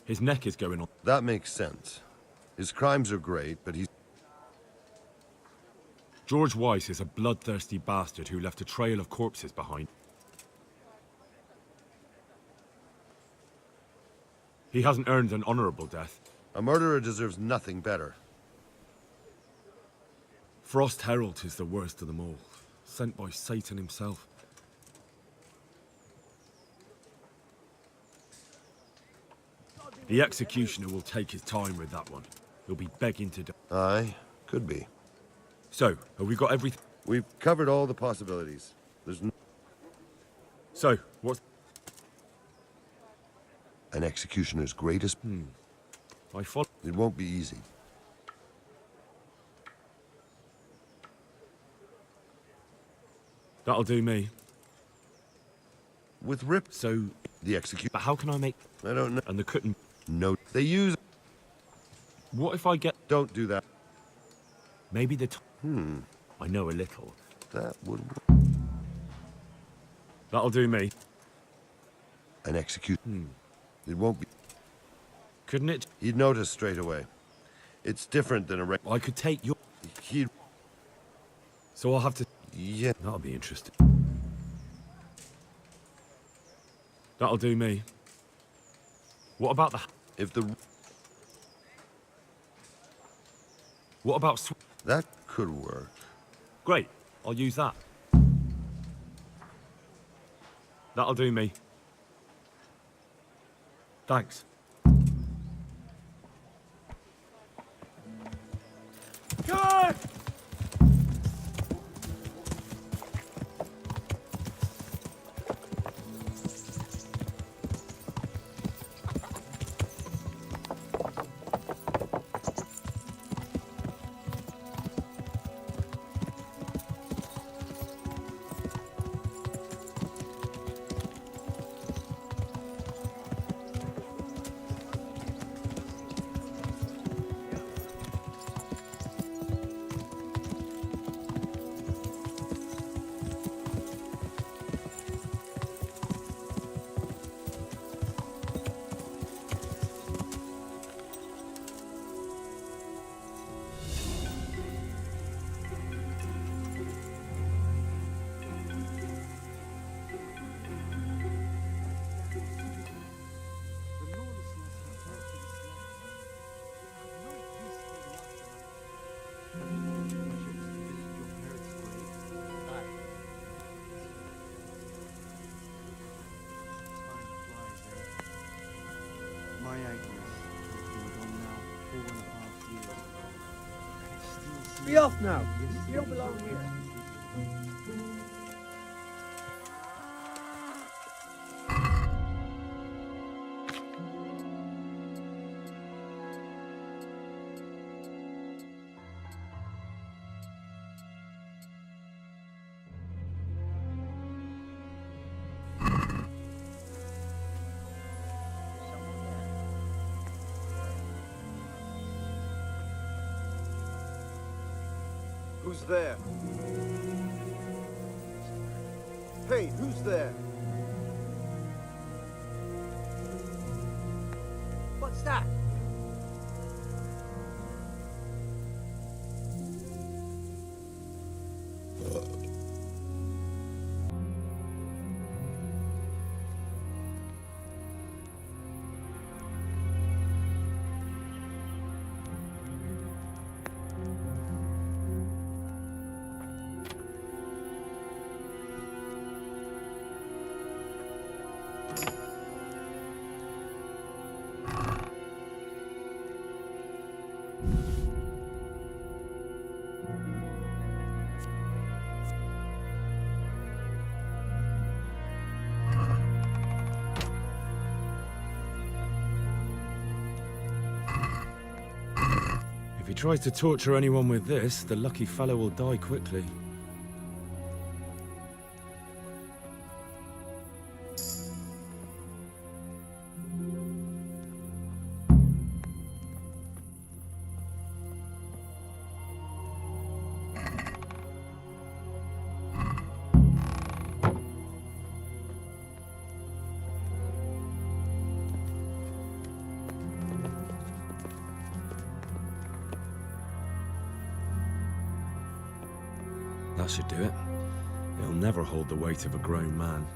His neck is going on. That makes sense. His crimes are great, but he's... George Weiss is a bloodthirsty bastard who left a trail of corpses behind. He hasn't earned an honorable death. A murderer deserves nothing better. Frost Herald is the worst of them all, sent by Satan himself. The executioner will take his time with that one. He'll be begging to die. Aye, could be. So, have we got everything? We've covered all the possibilities. There's no... So, what's... An executioner's greatest... I follow... It won't be easy. That'll do me. With Rip... So... The execute... But how can I make... I don't know. And the couldn't... No. They use... What if I get... Don't do that. Maybe the... I know a little. That would... That'll do me. An execute... It won't be... Couldn't it? He'd notice straight away. It's different than a... I could take your... He'd... So I'll have to... Yeah. That'll be interesting. That'll do me. What about the... If the... What about... That could work. Great. I'll use that. That'll do me. Thanks. Good! My Agnes has been gone now 4.5 years. I can still see... Be off now. You don't belong here. Who's there? Hey, who's there? What's that? If he tries to torture anyone with this, the lucky fellow will die quickly. That should do it. It'll never hold the weight of a grown man.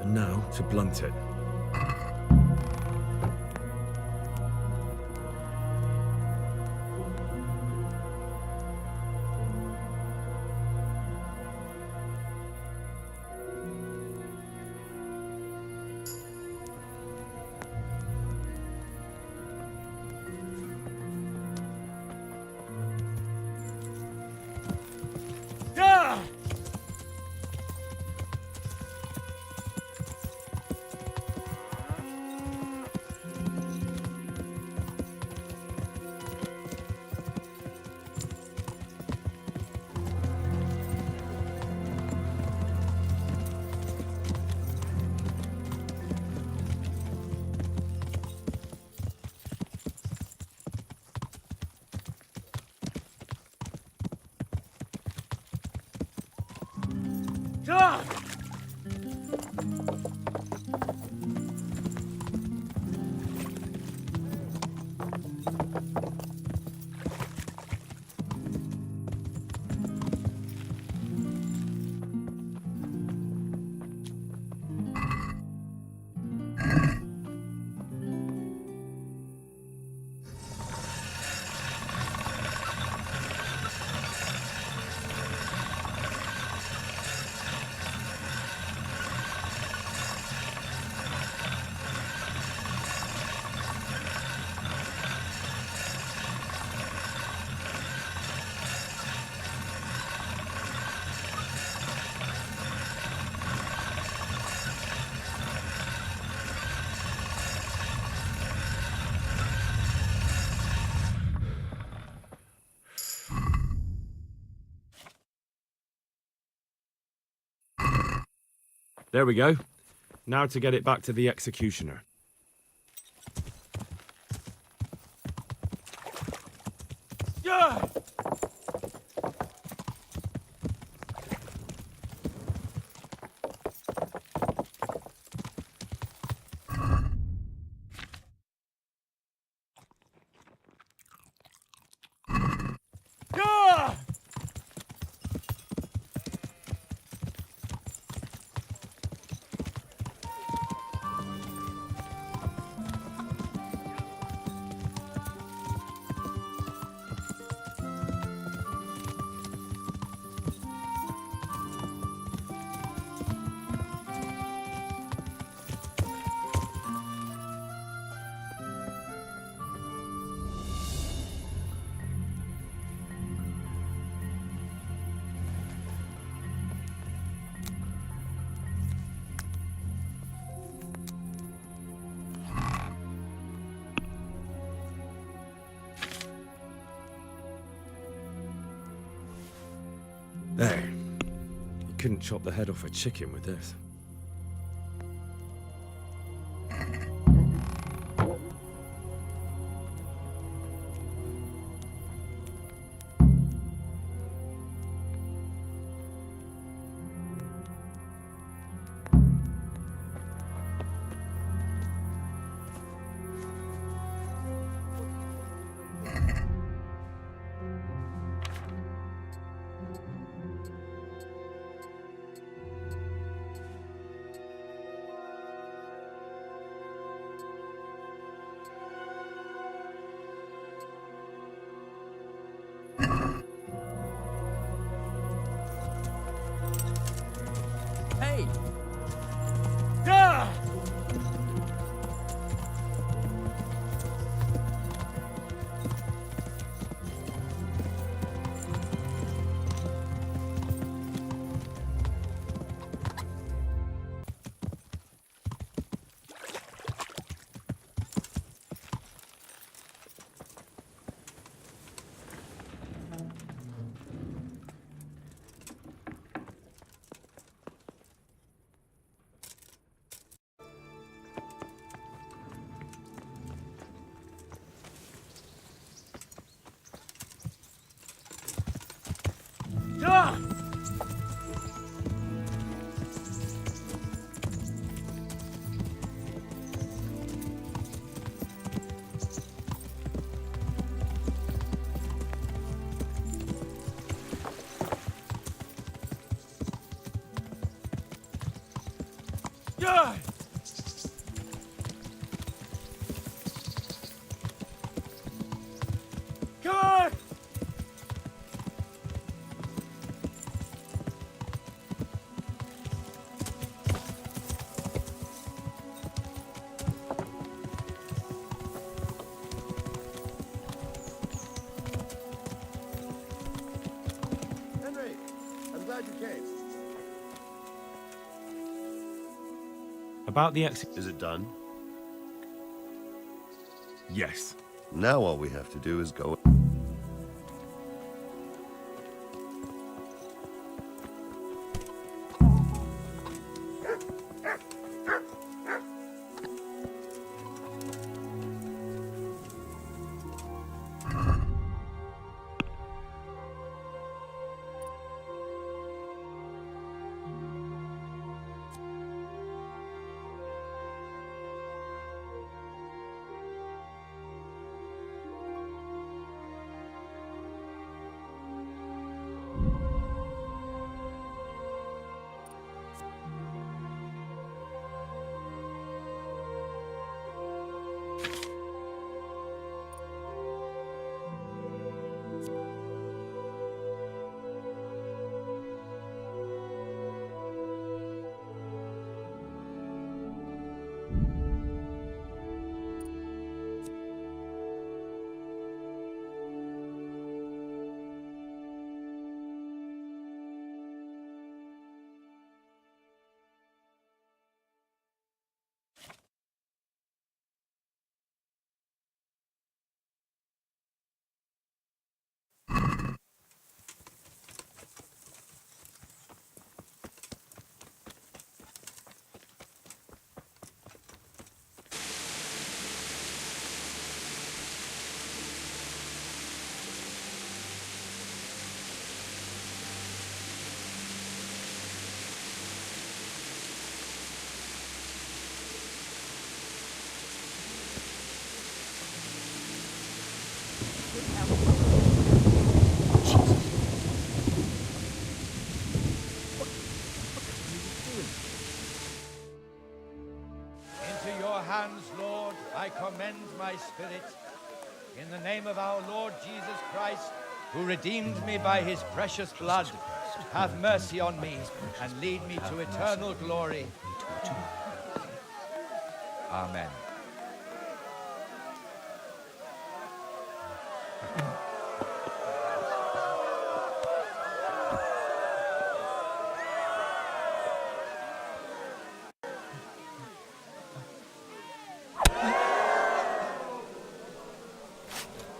And now to blunt it. There we go. Now to get it back to the executioner. Yeah! There. You couldn't chop the head off a chicken with this. Hey! Die! Come on! Henry, I'm glad you came. About the exit. Is it done? Yes. Now all we have to do is go. Into your hands, Lord, I commend my spirit. In the name of our Lord Jesus Christ, who redeemed me by his precious blood, have mercy on me and lead me to eternal glory. Amen.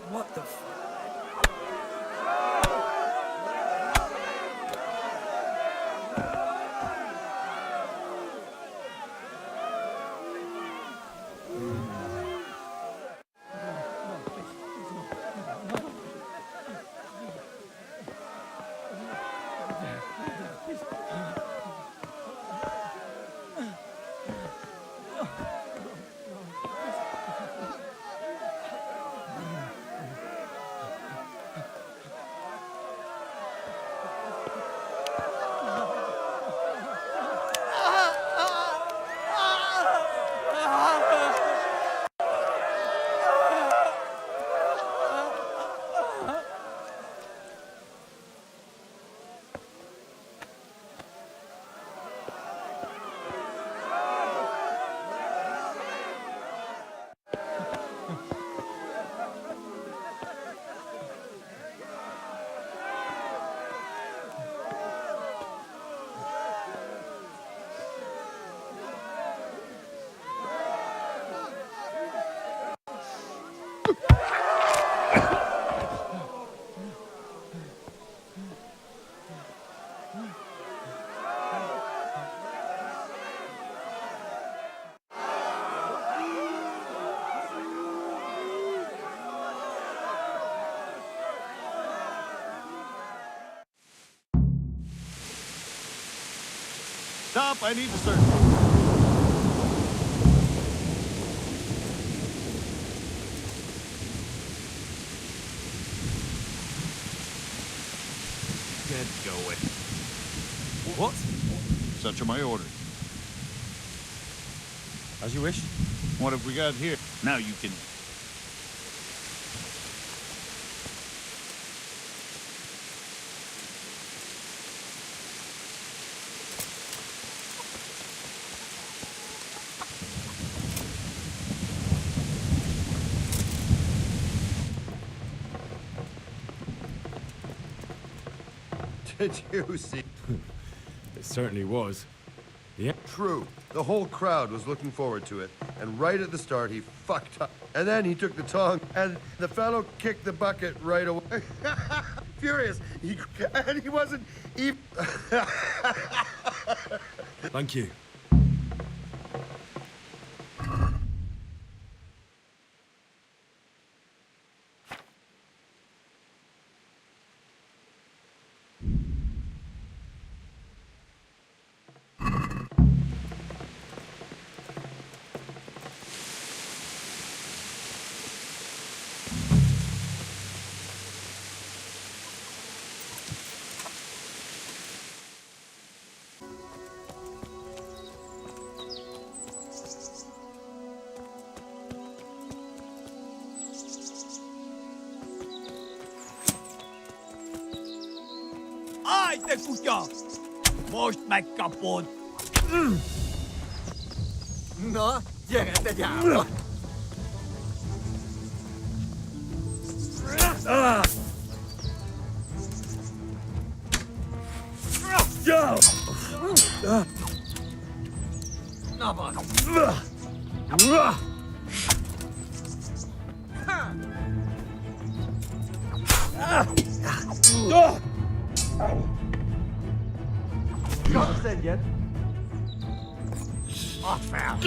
What the f... Stop, I need to search. Get going. What? Such are my orders. As you wish. What have we got here? Now you can... Did you see? It certainly was. Yeah. True. The whole crowd was looking forward to it, and right at the start, he fucked up. And then he took the tongue, and the fellow kicked the bucket right away. Furious. And he wasn't even... Thank you. Ai te kutya! Most megkapod! Na, gyere te gyáva! Na van! Kapsz egyet! Add fel!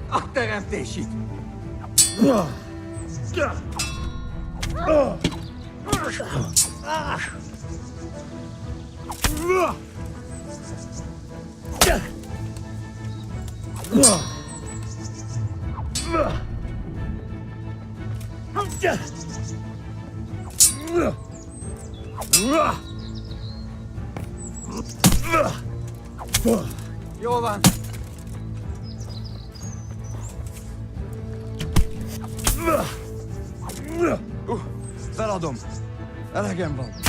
A teremtésig! Jó van! Feladom! Elegem van!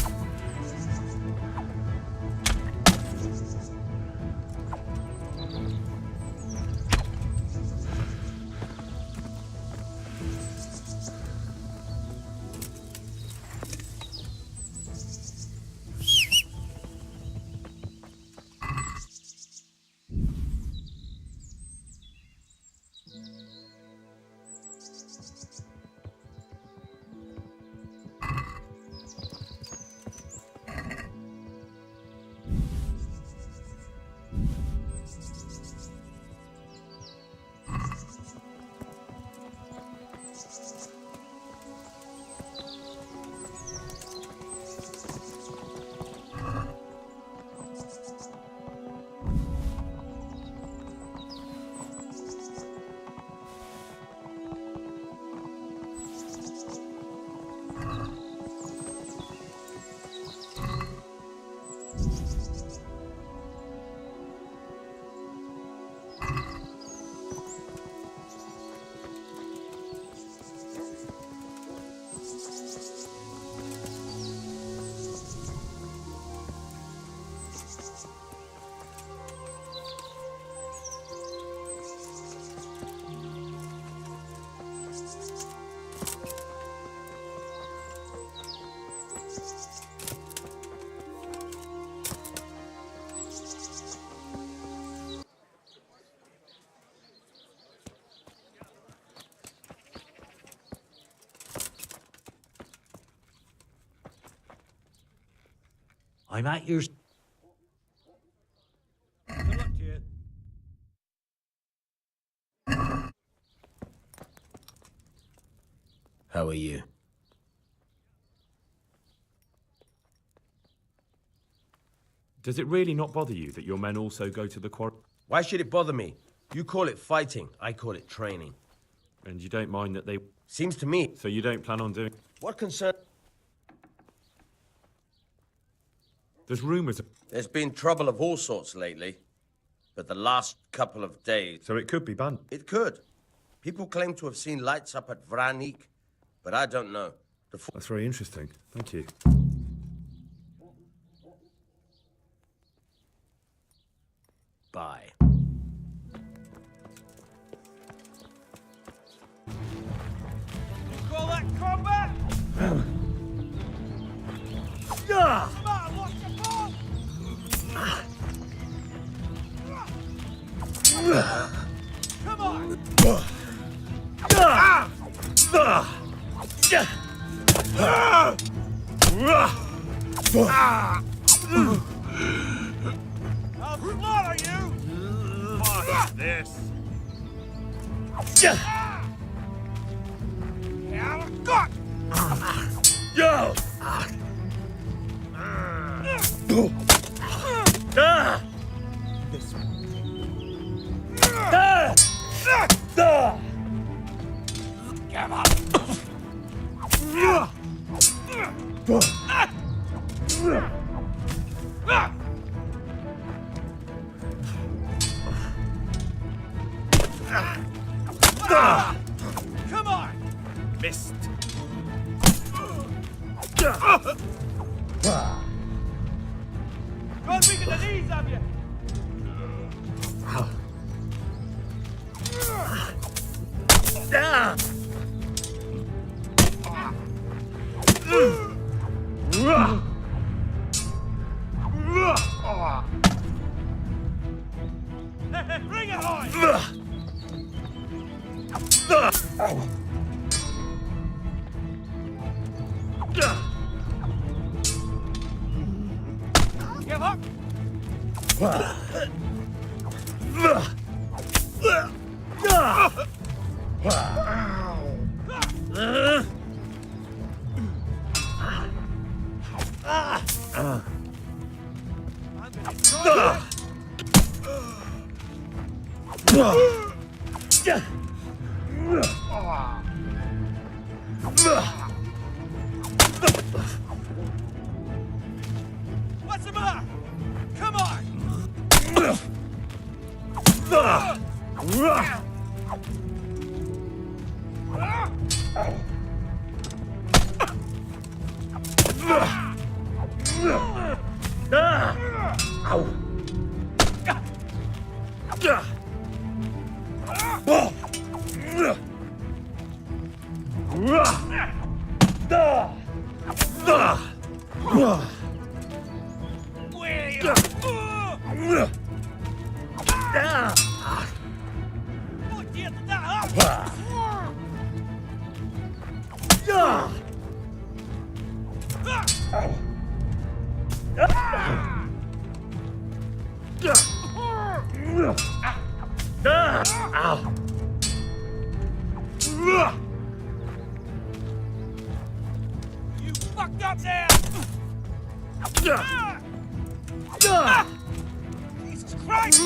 I'm at your... Good luck to you. How are you? Does it really not bother you that your men also go to the quarry? Why should it bother me? You call it fighting, I call it training. And you don't mind that they... Seems to me. So you don't plan on doing... What concern? There's rumours of... There's been trouble of all sorts lately. But the last couple of days... So it could be banned. It could. People claim to have seen lights up at Vranik, but I don't know. That's very interesting. Thank you. Bye. Call that combat? Yeah! Come on, watch your ball! Come on! I'll slaughter you! What is this? Out of gut! Yo! Come on! Come on! Missed. Go weaken the knees of you! Bring it on! Give up! I'm gonna destroy What's the matter? Come on! You fucked up there! Jesus Christ!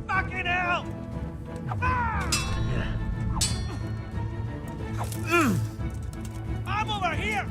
Fucking hell! I'm over here!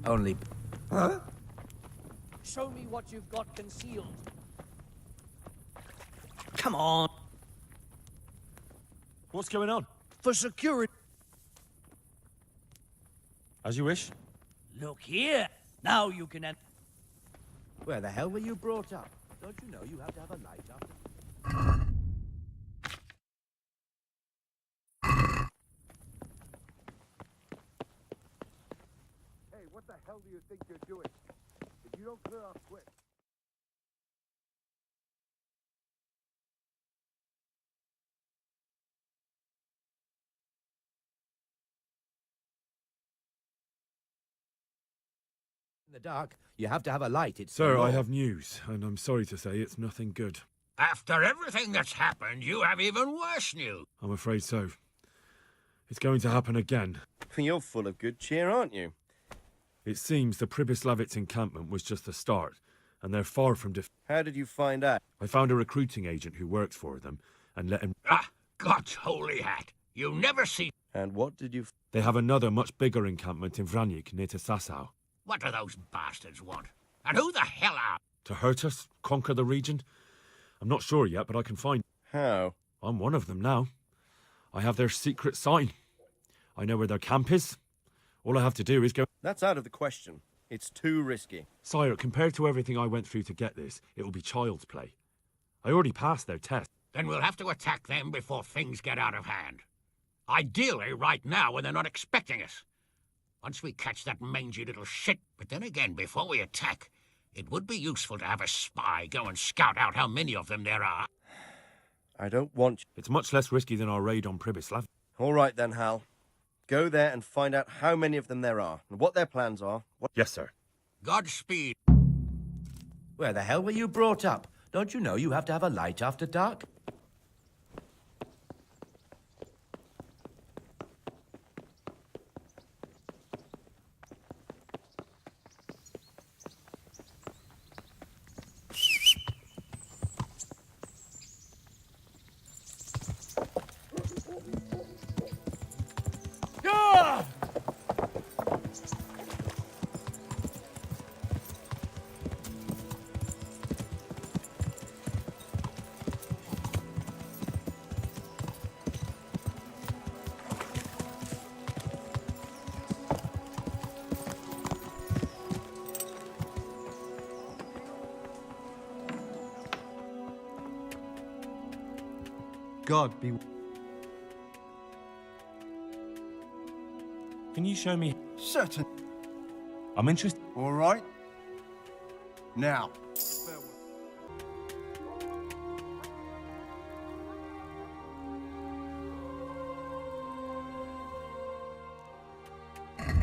Only. Huh? Show me what you've got concealed. Come on. What's going on? For security. As you wish. Look here. Now you can enter. Where the hell were you brought up? Don't you know you have to have a light after? Hey, what the hell do you think you're doing? If you don't clear off quick. In the dark, you have to have a light. It's Sir, the law. I have news, and I'm sorry to say it's nothing good. After everything that's happened, you have even worse news. I'm afraid so. It's going to happen again. You're full of good cheer, aren't you? It seems the Pribyslavitz encampment was just the start, and they're far from How did you find out? I found a recruiting agent who works for them, and let him... Ah, God's holy hat. You never see... And what did you... They have another much bigger encampment in Vranyk near to Sasau. What do those bastards want? And who the hell are... To hurt us? Conquer the region? I'm not sure yet, but I can find... How? I'm one of them now. I have their secret sign. I know where their camp is. All I have to do is go... That's out of the question. It's too risky. Sire, compared to everything I went through to get this, it will be child's play. I already passed their test. Then we'll have to attack them before things get out of hand. Ideally, right now, when they're not expecting us. Once we catch that mangy little shit. But then again, before we attack, it would be useful to have a spy go and scout out how many of them there are. I don't want... It's much less risky than our raid on Pribyslav. All right then, Hal. Go there and find out how many of them there are, and what their plans are. Yes, sir. Godspeed. Where the hell were you brought up? Don't you know you have to have a light after dark? God be. Can you show me? Certain. I'm interested. All right. Now.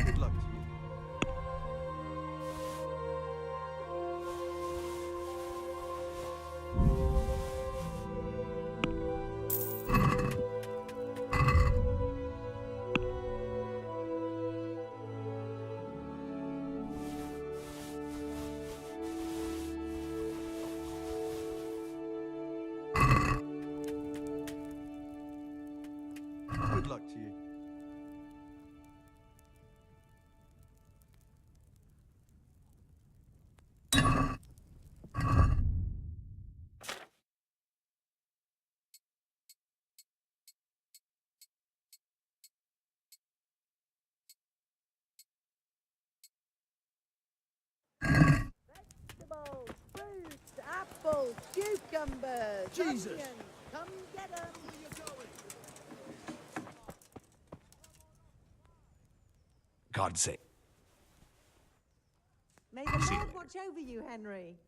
Good luck to you. Good luck to you. Vegetables, fruits, apples, cucumbers, Jesus. onions. Come get 'em. God's sake. May the Lord watch over you, Henry.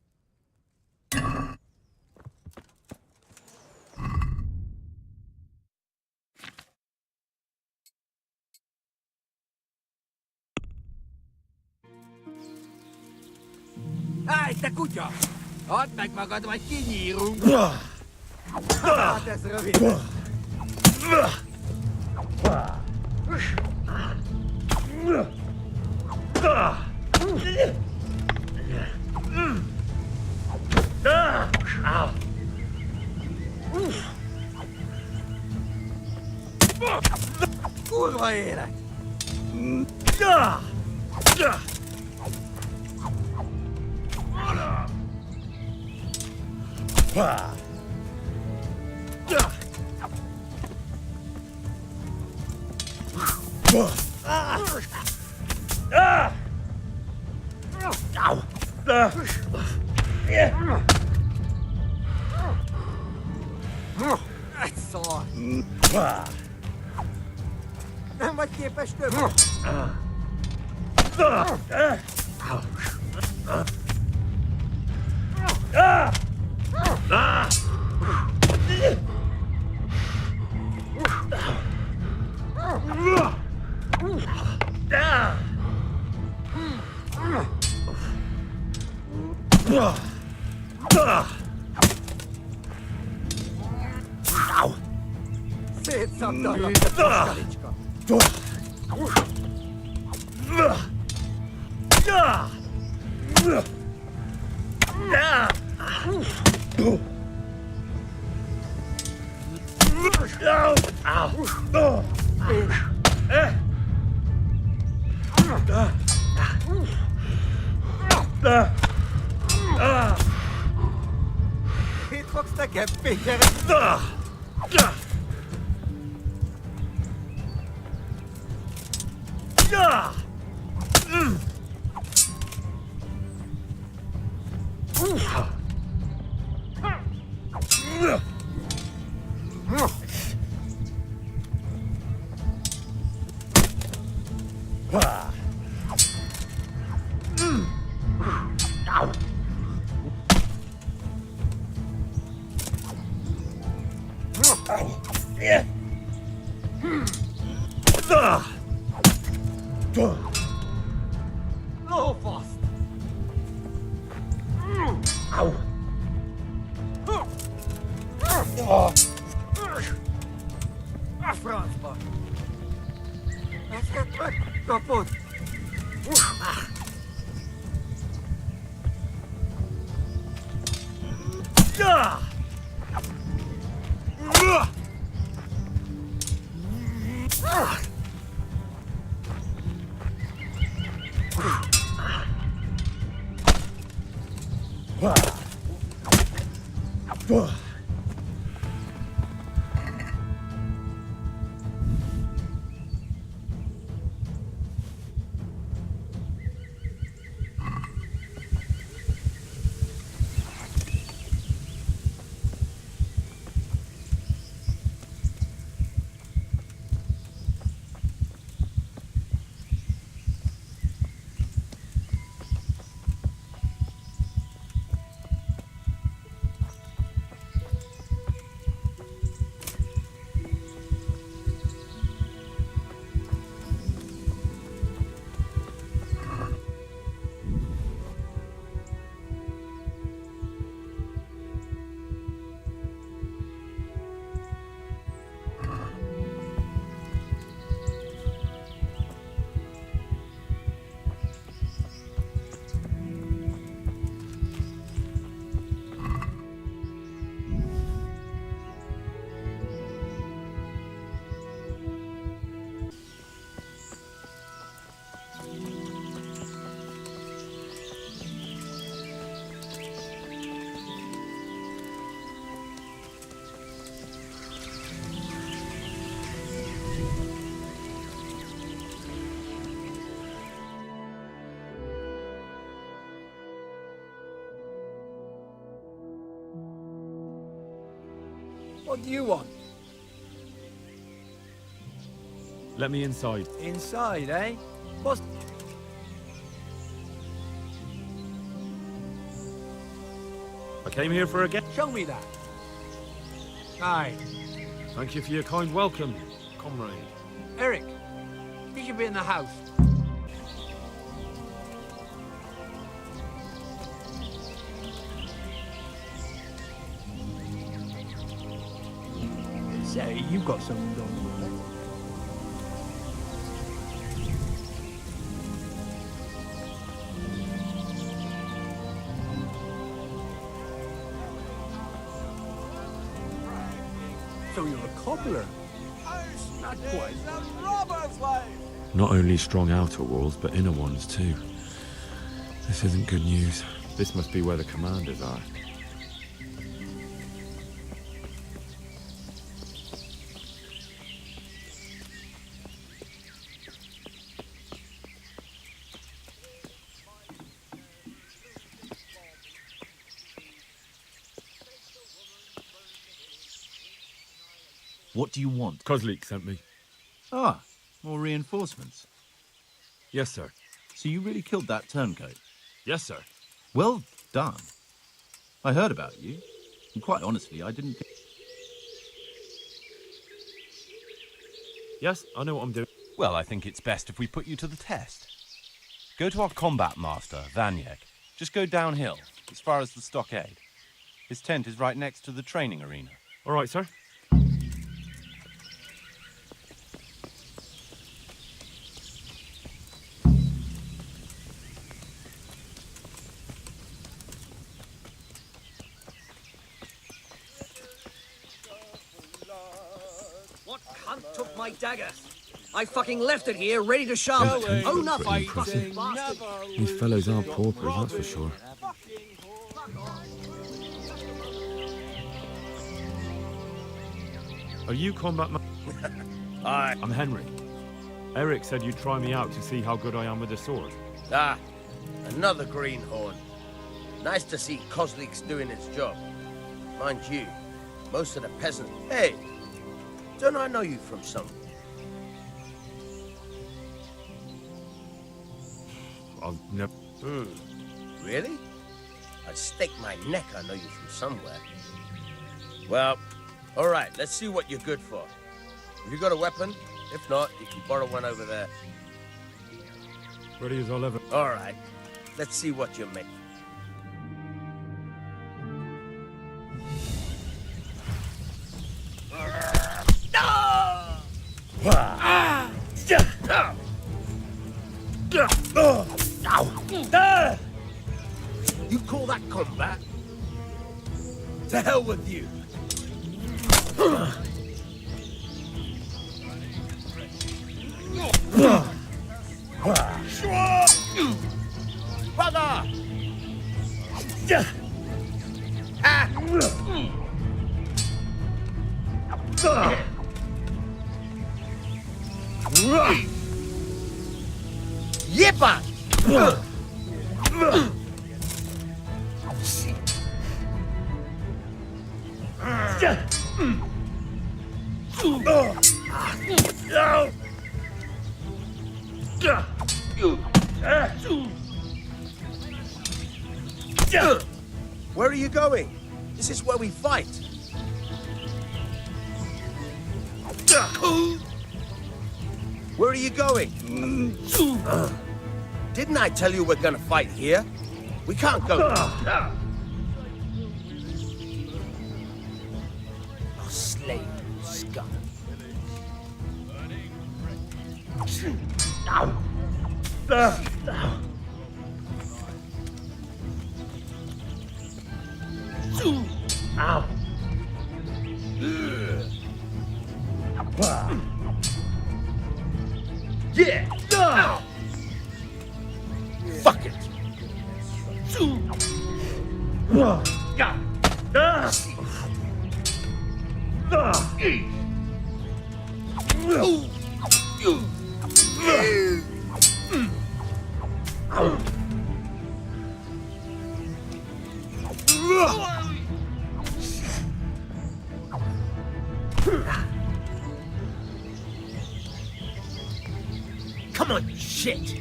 Állj, te kutya! Add meg magad, vagy kinyírunk! Hát ez rövid. Kurva élet! Egy szar! Nem vagy képes többet? Szétszabdalak, te paskalicska! Mit fogsz nekem, Péter? Lófaszt! A francba! Ezt megkapod! What do you want? Let me inside. Inside, eh? What's... I came here for a get. Show me that. Aye. Thank you for your kind welcome, comrade. Eric, you should be in the house. Say, you've got something going on. So you're a cobbler? Not quite. Not only strong outer walls, but inner ones too. This isn't good news. This must be where the commanders are. What do you want? Kozlik sent me. Ah, more reinforcements. Yes, sir. So you really killed that turncoat? Yes, sir. Well done. I heard about you, and quite honestly, I didn't... Yes, I know what I'm doing. Well, I think it's best if we put you to the test. Go to our combat master, Vanyek. Just go downhill, as far as the stockade. His tent is right next to the training arena. All right, sir. What cunt took my dagger? I fucking left it here, ready to sharpen. Own up, you fucking bastard. These fellows aren't paupers, that's for sure. Are you combat ma- Hi. I'm Henry. Eric said you'd try me out to see how good I am with the sword. Ah, another greenhorn. Nice to see Kozlik's doing his job. Mind you, most of the peasants... Hey, don't I know you from somewhere? I'll never... Really? I'd stake my neck I know you from somewhere. Well, all right, let's see what you're good for. Have you got a weapon? If not, you can borrow one over there. Ready as I'll ever... All right, let's see what you make. You call that combat? To hell with you! Brother! Yippa! Where are you going? This is where we fight. Where are you going? Didn't I tell you we're gonna fight here? We can't go. I'll slay you, scum. Ow. Yeah. Fuck it. Come on, you shit!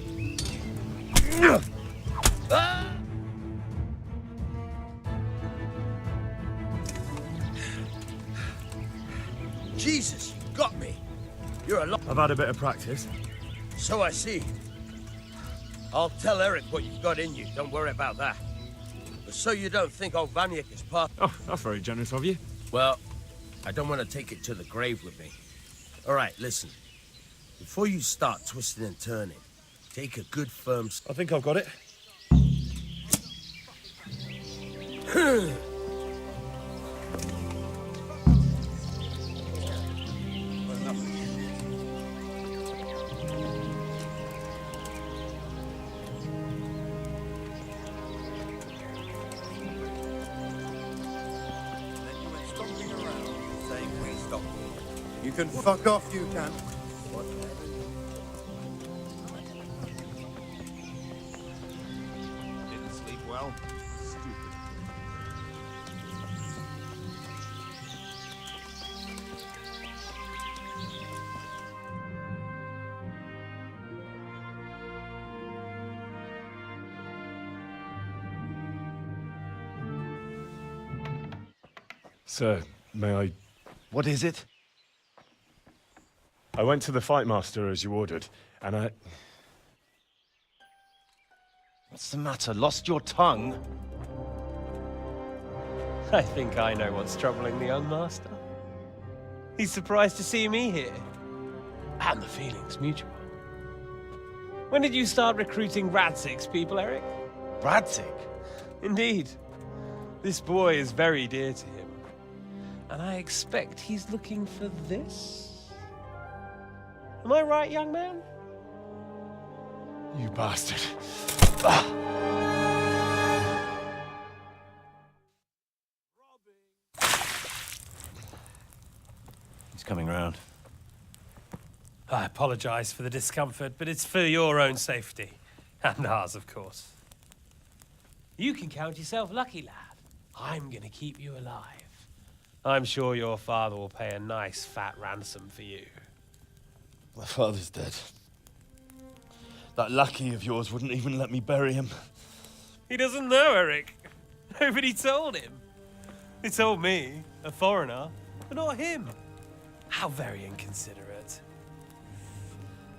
Jesus, you got me. You're a lot. I've had a bit of practice. So I see. I'll tell Eric what you've got in you. Don't worry about that. But so you don't think old Vaniak is part... Oh, that's very generous of you. Well, I don't want to take it to the grave with me. All right, listen. Before you start twisting and turning, take a good firm... I think I've got it. You can fuck off, you can. Didn't sleep well? Stupid. Sir, may I... What is it? I went to the fight master as you ordered, and I... What's the matter? Lost your tongue? I think I know what's troubling the young master. He's surprised to see me here. And the feeling's mutual. When did you start recruiting Radzig's people, Eric? Radzig? Indeed. This boy is very dear to him. And I expect he's looking for this? Am I right, young man? You bastard. He's coming round. I apologize for the discomfort, but it's for your own safety. And ours, of course. You can count yourself lucky, lad. I'm gonna keep you alive. I'm sure your father will pay a nice fat ransom for you. My father's dead. That lackey of yours wouldn't even let me bury him. He doesn't know, Eric. Nobody told him. They told me, a foreigner, but not him. How very inconsiderate.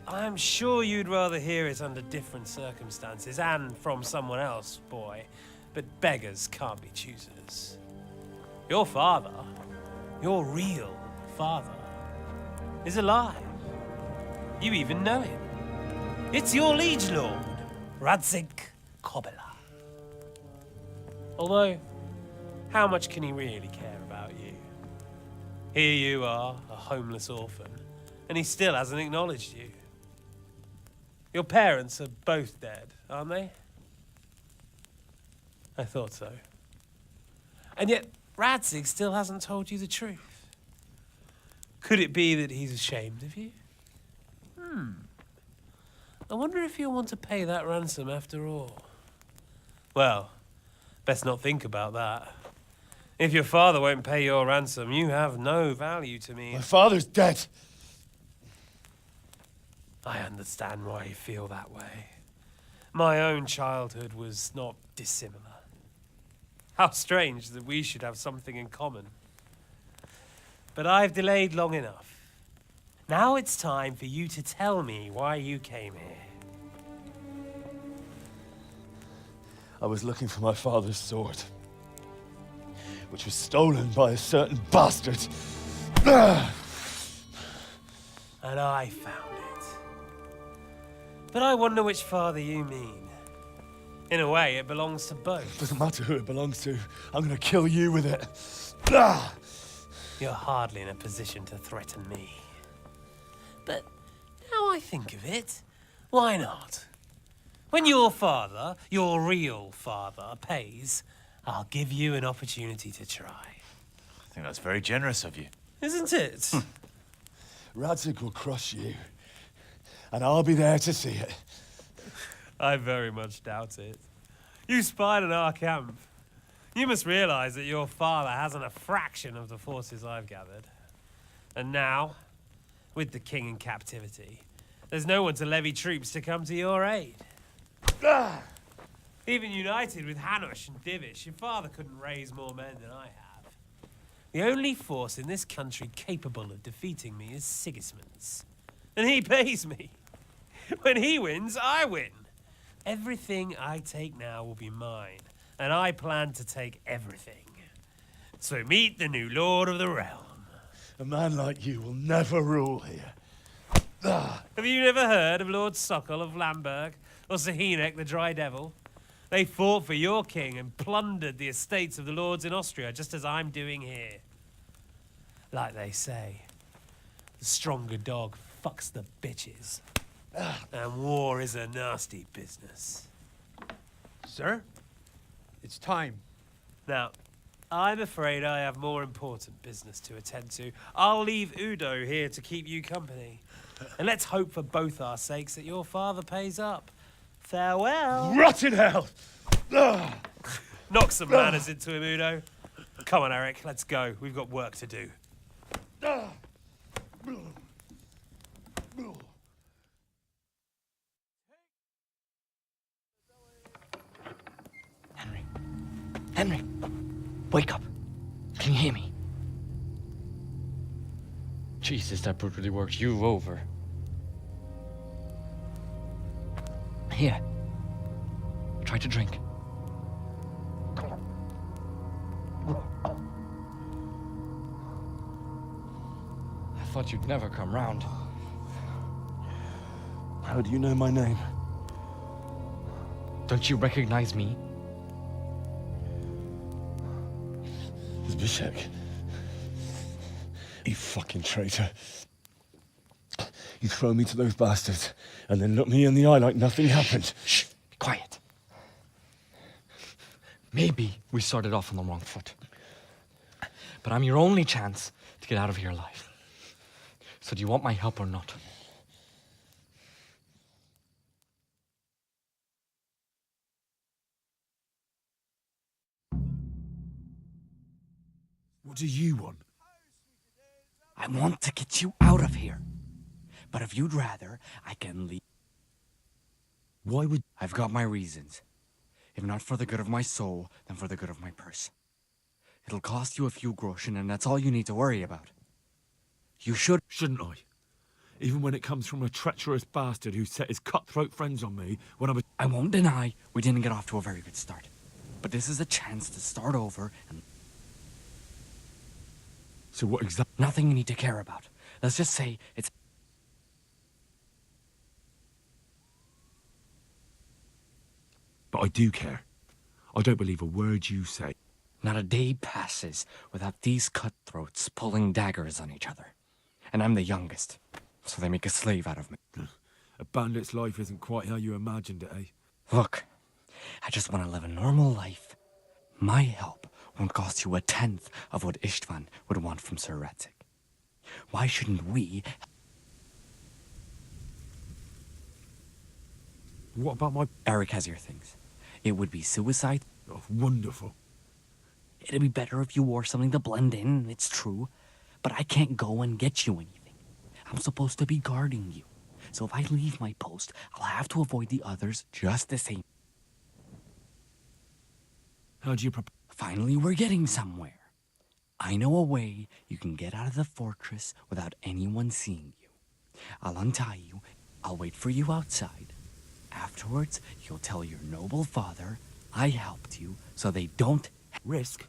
I'm sure you'd rather hear it under different circumstances and from someone else, boy. But beggars can't be choosers. Your father, your real father, is alive. You even know him. It's your liege lord, Radzig Kobyla. Although, how much can he really care about you? Here you are, a homeless orphan, and he still hasn't acknowledged you. Your parents are both dead, aren't they? I thought so. And yet, Radzig still hasn't told you the truth. Could it be that he's ashamed of you? I wonder if you'll want to pay that ransom after all. Well, best not think about that. If your father won't pay your ransom, you have no value to me. My father's dead. I understand why you feel that way. My own childhood was not dissimilar. How strange that we should have something in common. But I've delayed long enough. Now it's time for you to tell me why you came here. I was looking for my father's sword, which was stolen by a certain bastard. And I found it. But I wonder which father you mean. In a way, it belongs to both. Doesn't matter who it belongs to. I'm gonna kill you with it. You're hardly in a position to threaten me. But now I think of it, why not? When your father, your real father, pays, I'll give you an opportunity to try. I think that's very generous of you. Isn't it? Radzig will crush you, and I'll be there to see it. I very much doubt it. You spied on our camp. You must realize that your father hasn't a fraction of the forces I've gathered. And now, with the king in captivity, there's no one to levy troops to come to your aid. Even united with Hanush and Divish, your father couldn't raise more men than I have. The only force in this country capable of defeating me is Sigismund's. And he pays me. When he wins, I win. Everything I take now will be mine, and I plan to take everything. So meet the new lord of the realm. A man like you will never rule here. Have you never heard of Lord Sokol of Lamberg, or Sahinek the Dry Devil? They fought for your king and plundered the estates of the lords in Austria, just as I'm doing here. Like they say, the stronger dog fucks the bitches. And war is a nasty business. Sir, it's time. Now, I'm afraid I have more important business to attend to. I'll leave Udo here to keep you company. And let's hope for both our sakes that your father pays up. Farewell. Rot in hell! Knock some manners into him, Udo. Come on, Eric, let's go. We've got work to do. Henry, wake up. Can you hear me? Jesus, that brutally worked you over. Here. Try to drink. I thought you'd never come round. How do you know my name? Don't you recognize me? Zbyszek. You fucking traitor. You throw me to those bastards and then look me in the eye like nothing happened. Shh, be quiet. Maybe we started off on the wrong foot. But I'm your only chance to get out of here alive. So do you want my help or not? What do you want? I want to get you out of here. But if you'd rather, I can leave. Why would... I've got my reasons. If not for the good of my soul, then for the good of my purse. It'll cost you a few groschen, and that's all you need to worry about. You should... Shouldn't I? Even when it comes from a treacherous bastard who set his cutthroat friends on me when I was... I won't deny we didn't get off to a very good start. But this is a chance to start over and... So what exactly... Nothing you need to care about. Let's just say it's... But I do care. I don't believe a word you say. Not a day passes without these cutthroats pulling daggers on each other. And I'm the youngest, so they make a slave out of me. A bandit's life isn't quite how you imagined it, eh? Look, I just want to live a normal life. My help won't cost you 1/10 of what Istvan would want from Sir Radzik. Why shouldn't we... What about my... Eric has your things. It would be suicide. Oh, wonderful. It'd be better if you wore something to blend in, it's true. But I can't go and get you anything. I'm supposed to be guarding you. So if I leave my post, I'll have to avoid the others just the same. How do you Finally, we're getting somewhere. I know a way you can get out of the fortress without anyone seeing you. I'll untie you. I'll wait for you outside. Afterwards, you'll tell your noble father I helped you so they don't... Risk?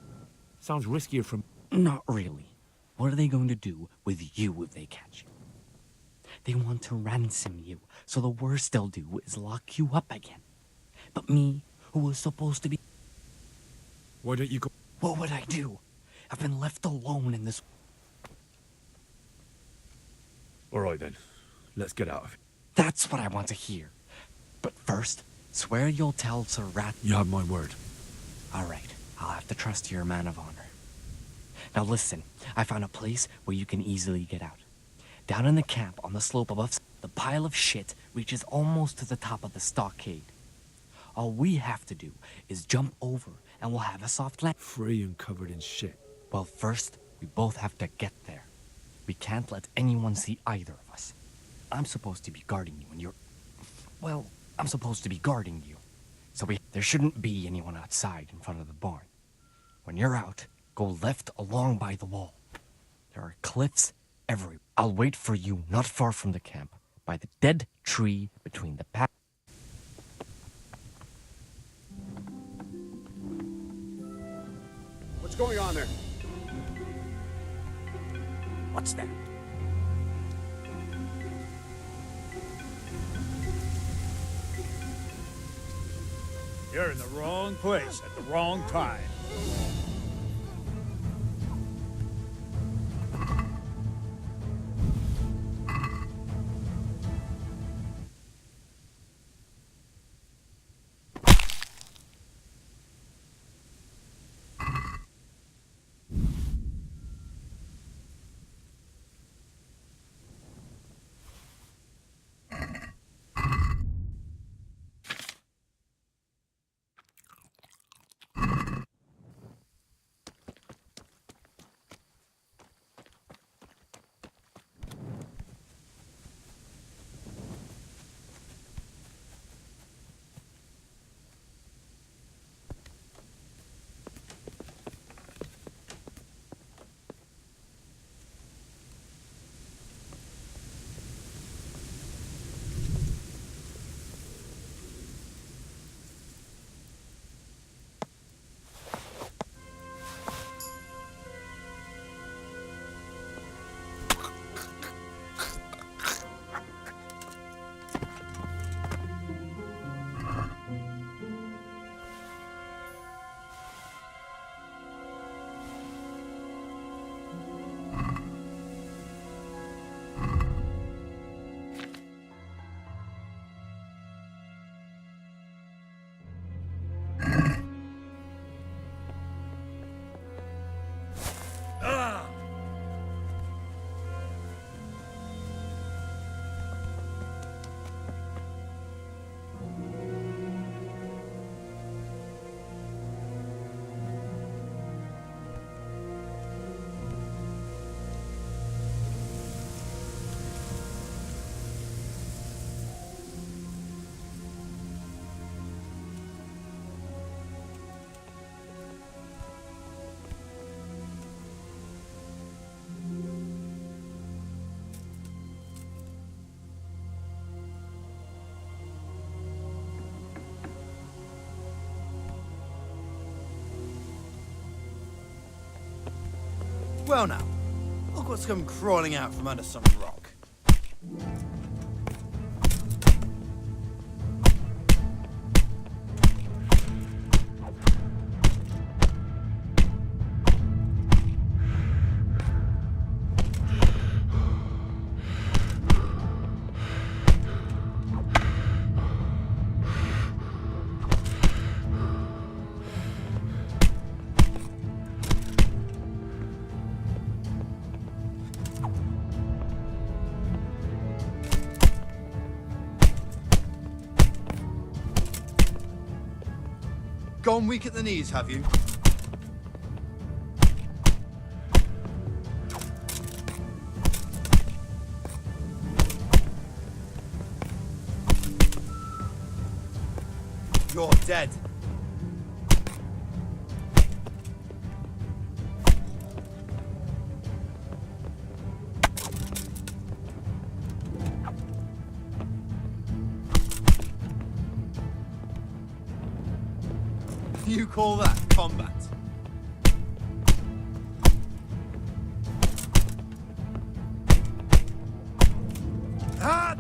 Sounds riskier from... Not really. What are they going to do with you if they catch you? They want to ransom you, so the worst they'll do is lock you up again. But me, who was supposed to be... Why don't you go... What would I do? I've been left alone in this... All right, then. Let's get out of here. That's what I want to hear. But first, swear you'll tell Sir Rat... You have my word. All right. I'll have to trust you're a man of honor. Now listen, I found a place where you can easily get out. Down in the camp on the slope above, the pile of shit reaches almost to the top of the stockade. All we have to do is jump over and we'll have a soft land. Free and covered in shit. Well, first, we both have to get there. We can't let anyone see either of us. I'm supposed to be guarding you and you're... Well, I'm supposed to be guarding you. So there shouldn't be anyone outside in front of the barn. When you're out, go left along by the wall. There are cliffs everywhere. I'll wait for you not far from the camp, by the dead tree between the path. What's going on there? What's that? You're in the wrong place at the wrong time. Well now, look what's come crawling out from under some rock. Gone weak at the knees, have you? You're dead. You call that combat? Ah!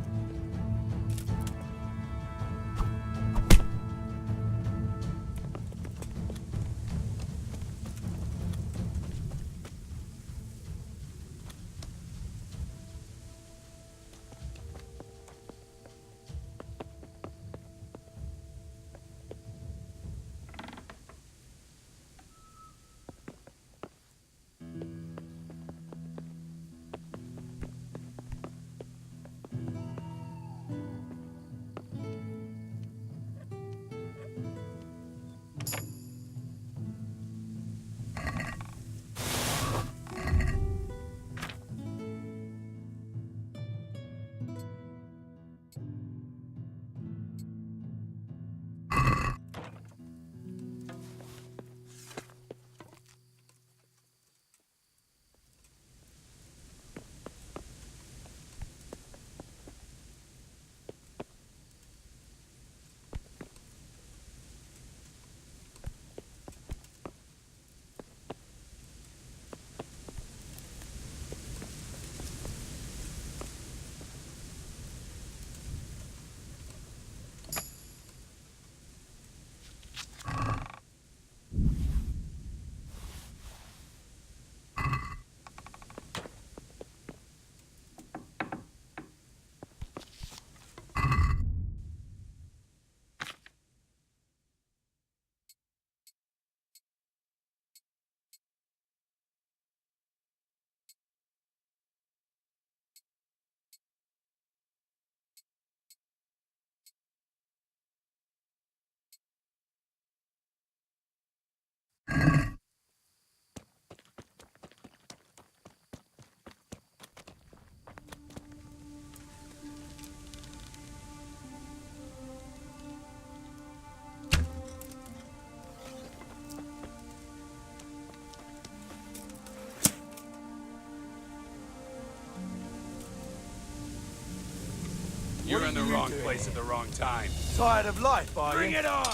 You're in the wrong place at the wrong time. Tired of life, are you? Bring it on!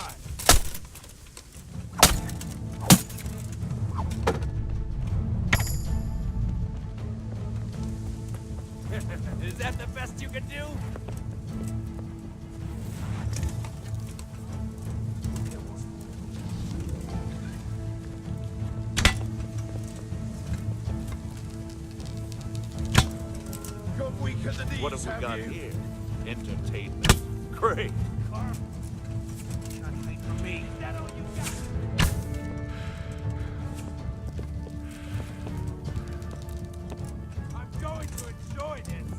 Is that the best you can do? Got weak at the knees, What have we got you? here? Entertainment. Great. Can't wait for me. Is that all you got? I'm going to enjoy this.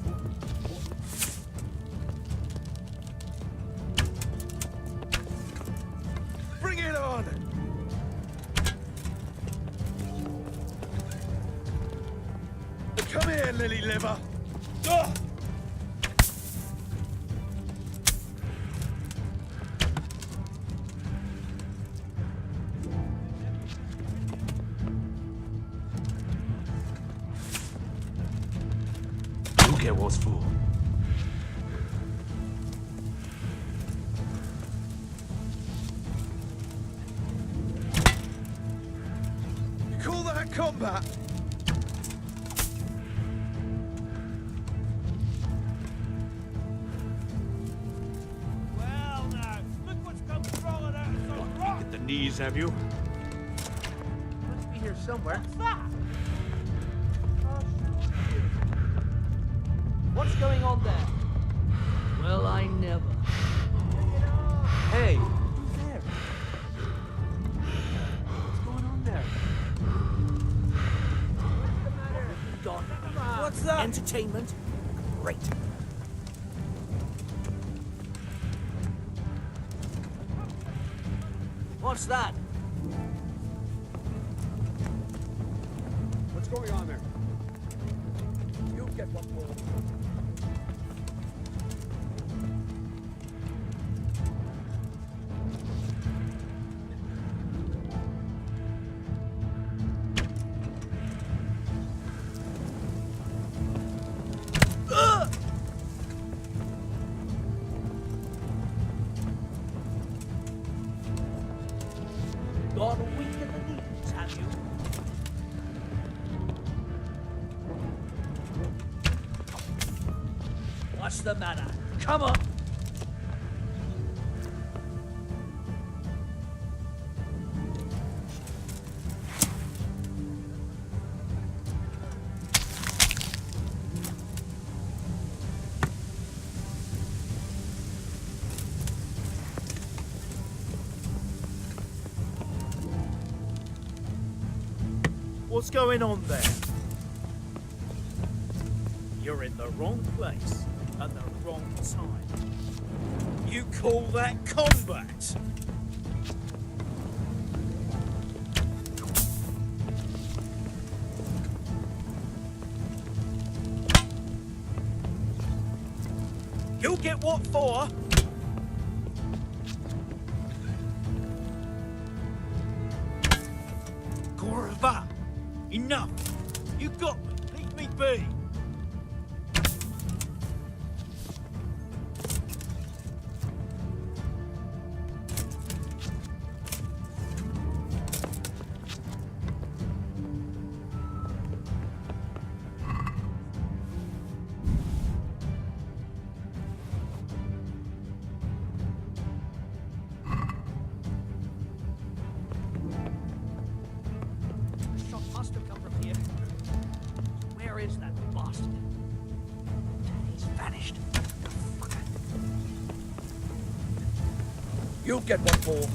Bring it on! Come here, lily liver. Ugh. You get what's for. You call that combat? Well now, look what's come crawling out of some rock. At the knees, have you? Must be here somewhere. What's that? What's going on there? Well, I never. Hey, who's there? What's going on there? What's the matter? What's that? Entertainment? Great. What's that? What's going on there? You get one more. Gone weak at the knees, have you? What's the matter? Come on! What's going on there? You're in the wrong place at the wrong time. You call that combat? You'll get what for? Gorva! Enough! You got me! Leave me be! Shot must have come from here. Where is that bastard? He's vanished. Fucker. You'll get one more.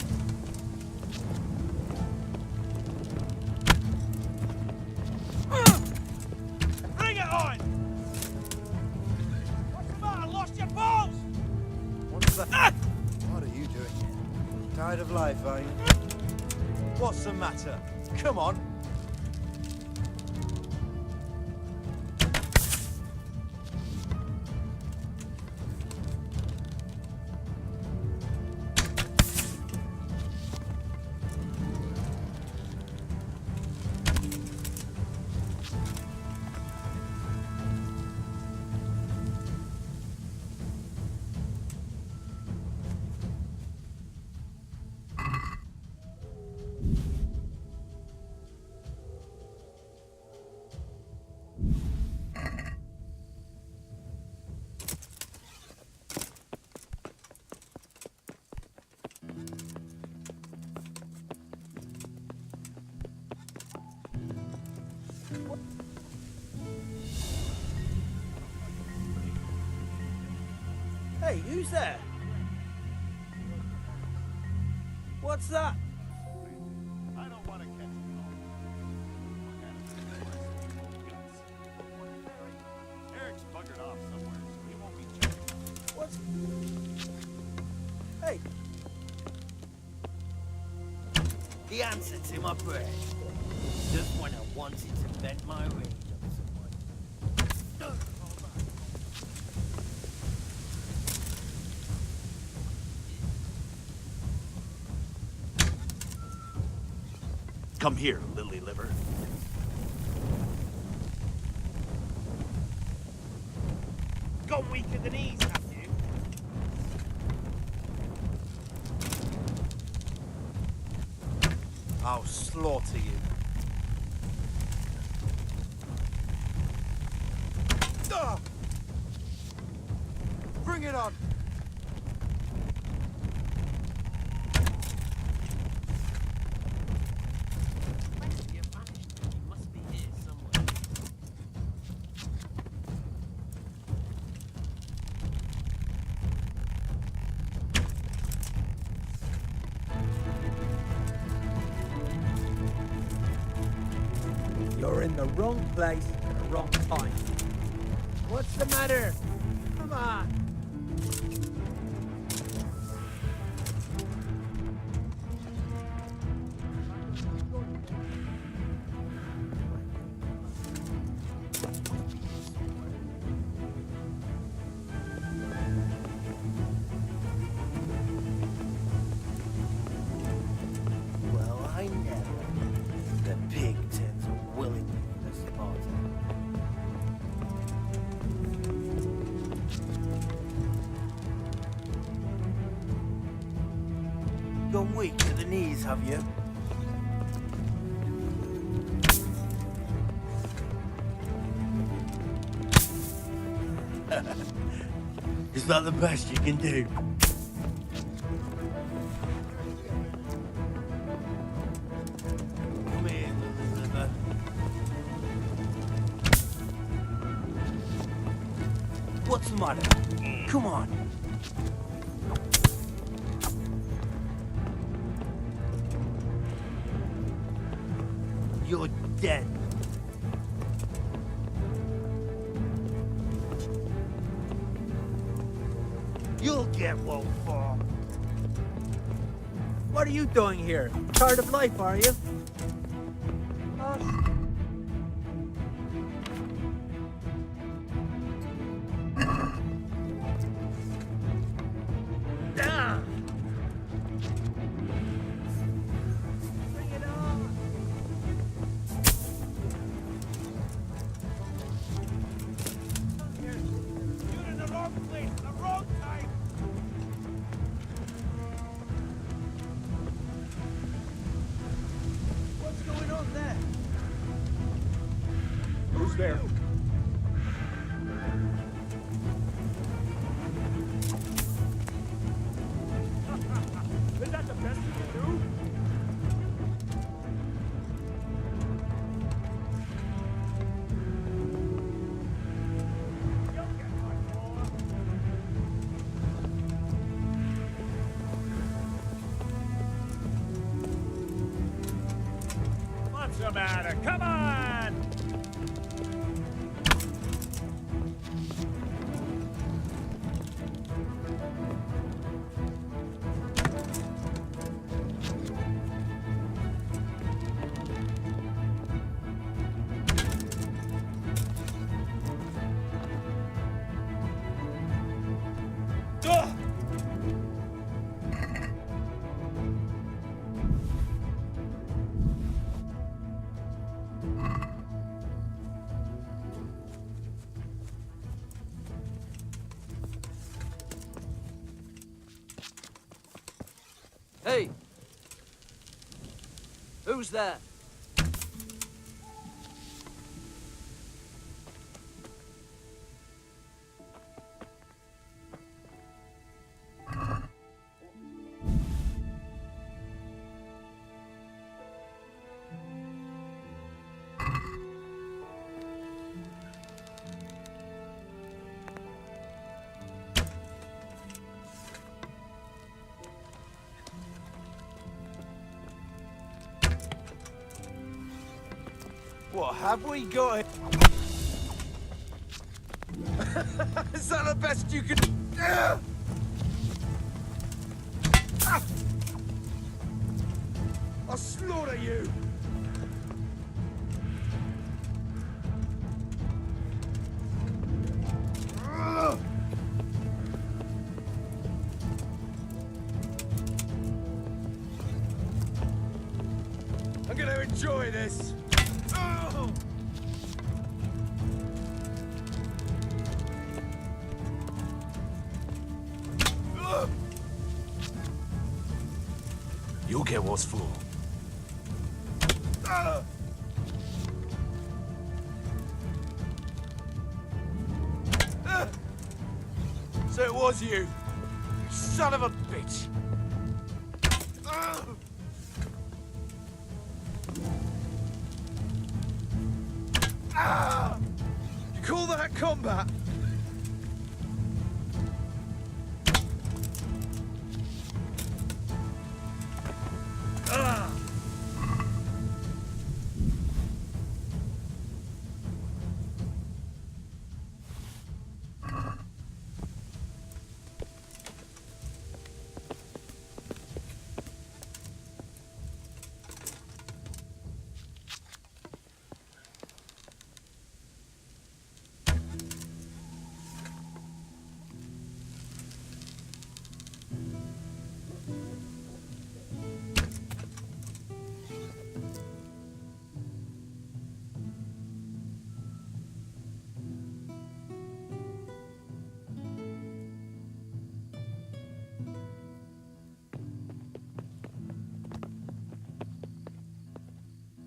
Bring it on! What's the matter? Lost your balls? What's that? What are you doing here? Tired of life, are you? What's the matter? Come on. Hey, who's there? What's that? I don't want to catch you all. Eric's buggered off somewhere, so he won't be checking. What's... Hey. The answer to my prayer. Just when I wanted to vent my rage on someone. Come here, lily liver. Gone weak at the knees, have you? I'll slaughter you. Ah! Bring it on! You're in the wrong place at the wrong time. What's the matter? Come on. Well, I never. The pig tends a willing to spot. Gone weak to the knees, have you? Is that the best you can do? Come here, Elizabeth. What's the matter? Come on. You're dead. You'll get one for. What are you doing here? Tired of life, are you? Down. Bring it on. You're in the wrong place, the wrong time. What's going on there? Who's there? Is that the best you can do? What's the matter? Come on! Hey! Who's there? have we got it? Is that the best you could... I'll slaughter you! I'm gonna enjoy this! You'll get what's for. So it was you, son of a bitch. You call that combat?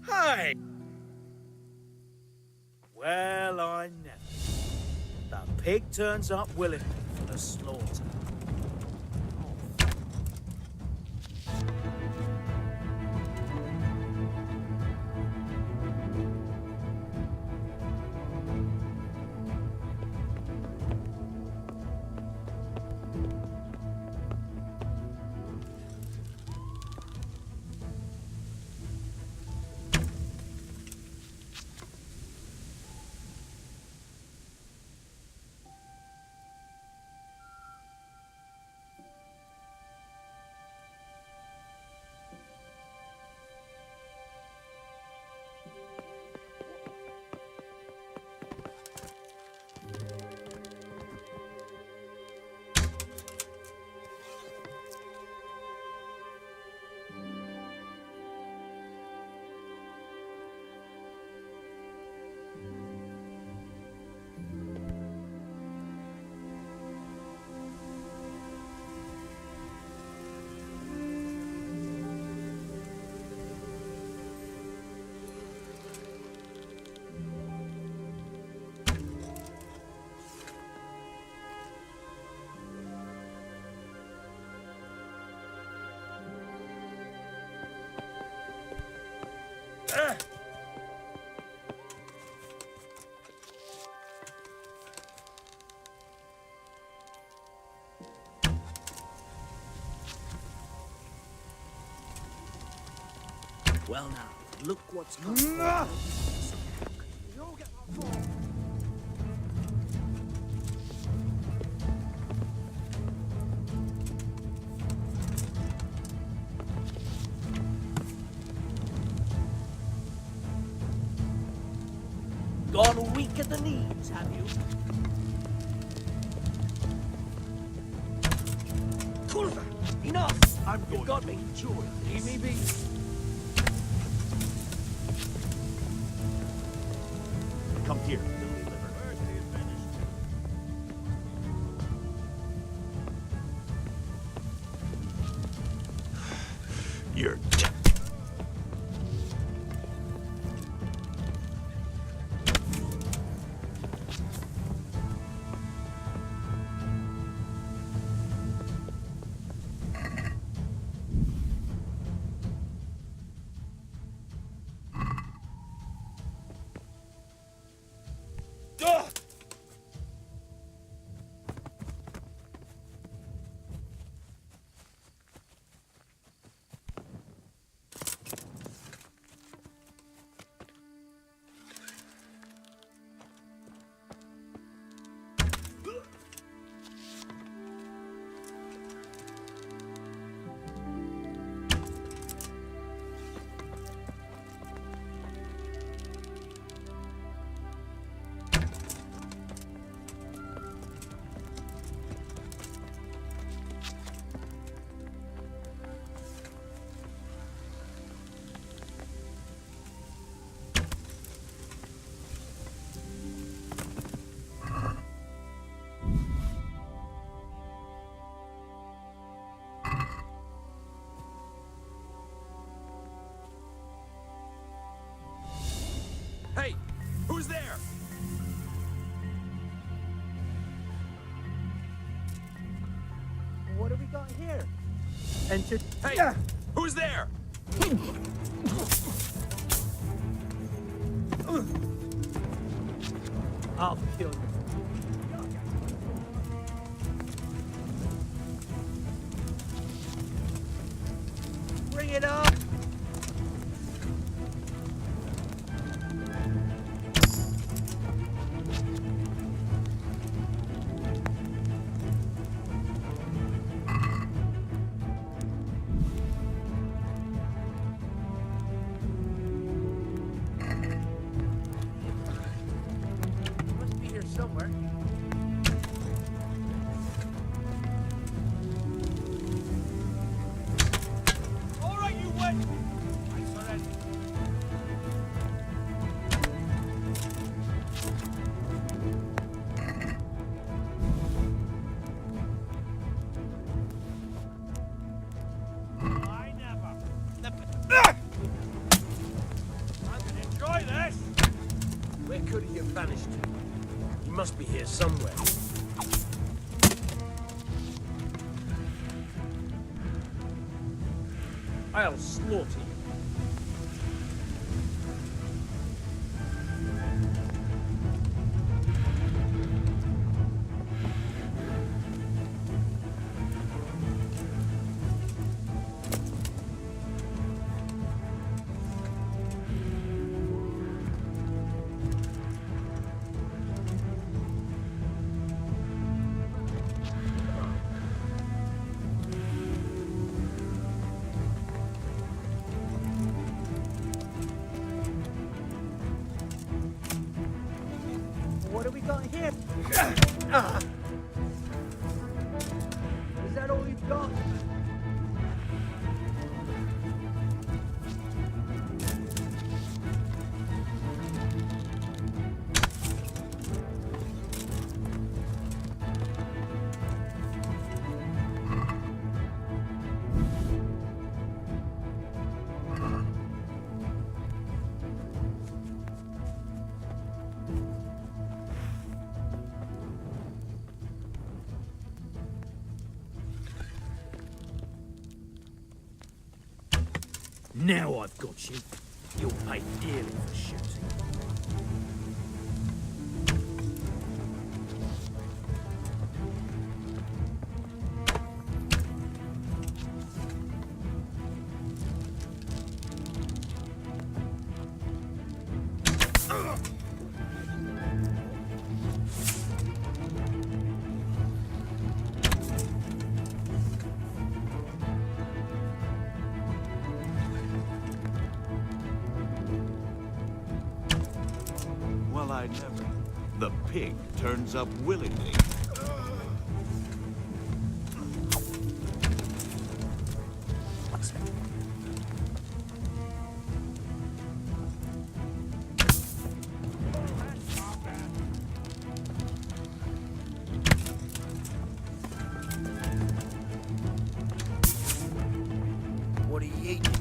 Hey! Well, I never. The pig turns up willingly for the slaughter. Well now, look what's come. Gone weak at the knees, have you? Kulva, enough! You've got me. Leave me be. Come here, Lily Liver. You're dead. got here? Enter. Hey, who's there? I'll kill you. Bring it up! Must be here somewhere. All right, you win. I surrender. I never. I'm gonna enjoy this. Where could he have vanished to? He must be here somewhere. I'll slaughter you. What have we got here? Is that all you've got? Now I've got you. You'll pay dearly for shooting. Well, I never. The pig turns up willingly. What are you eating?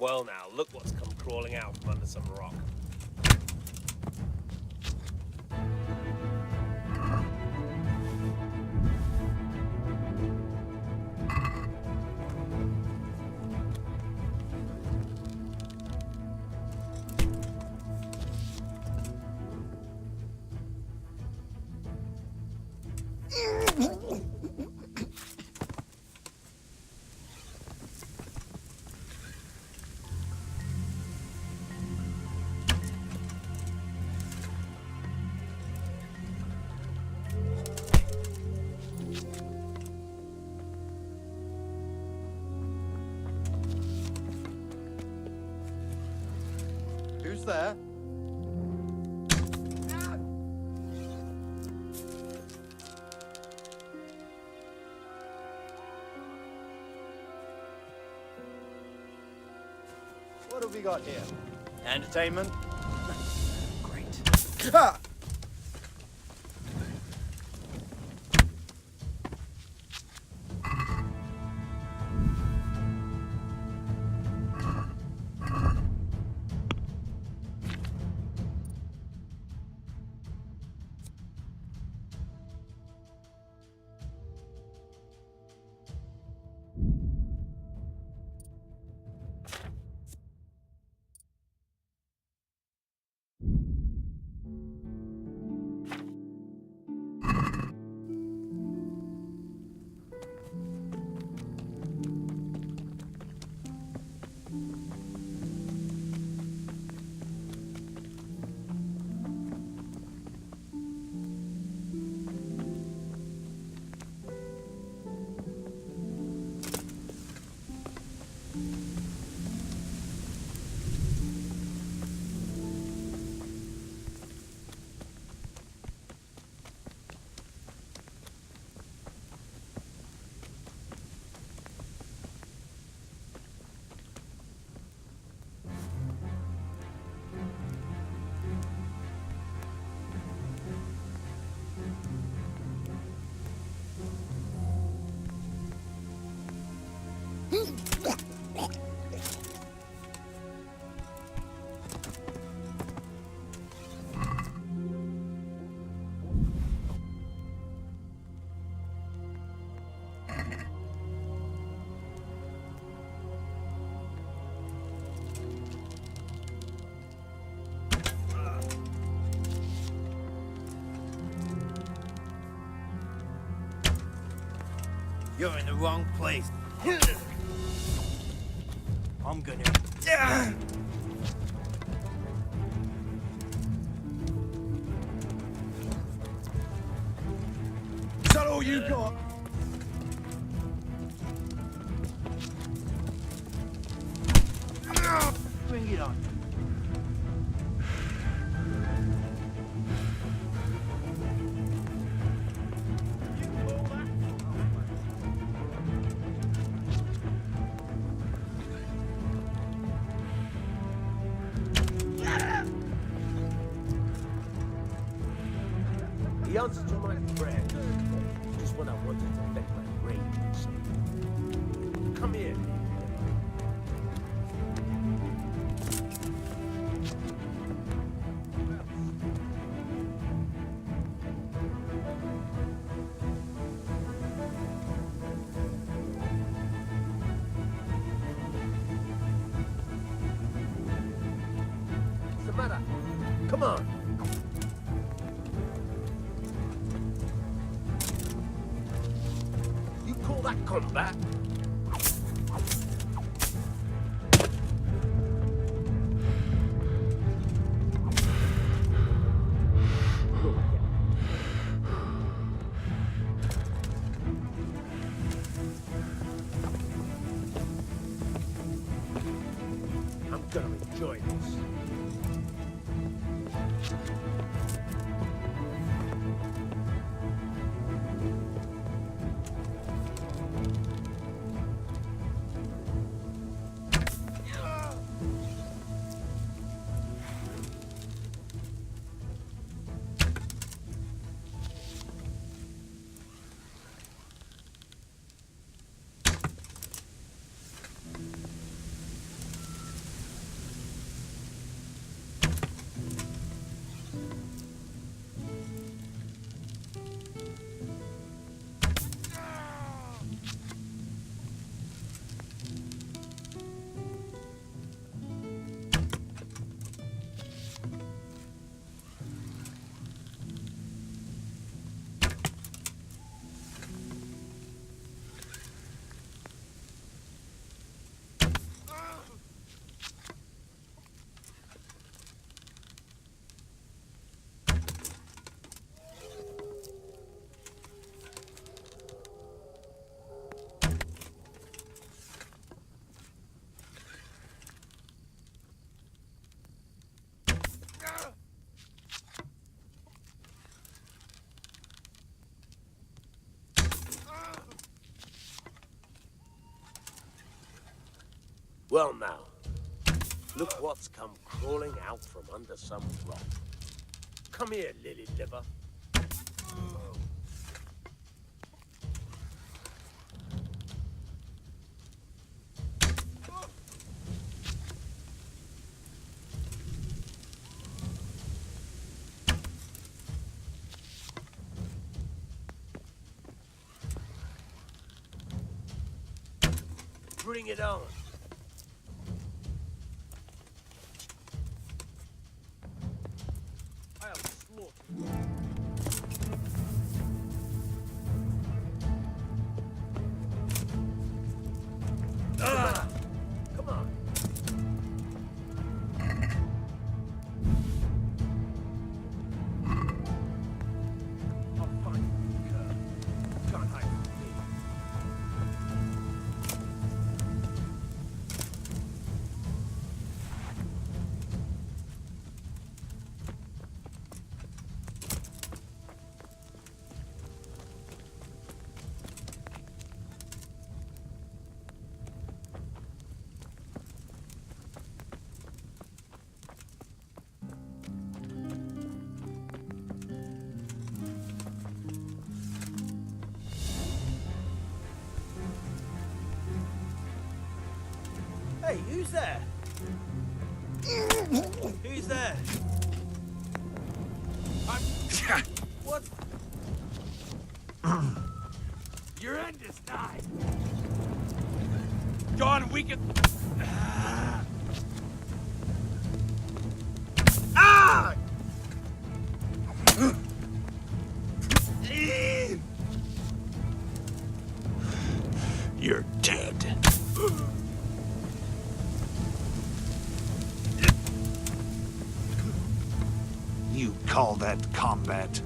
Well now, look what's come crawling out from under some rock. Who's there? What have we got here? Entertainment? Great. Ah! You're in the wrong place. I'm gonna... Is that all you got? Bring it on. The answer to my prayer is just what I wanted to let my brain say. Come here. What's the matter? Come on. You call that combat? I'm gonna enjoy this. Well now, look what's come crawling out from under some rock. Come here, lily liver. Bring it on. I'll slaughter you. Come on. I'll find you, cur. Can't hide from me. Hey, who's there? Who's there? What? Your end is nigh. Gone, we can. Ah! You're dead. You call that combat?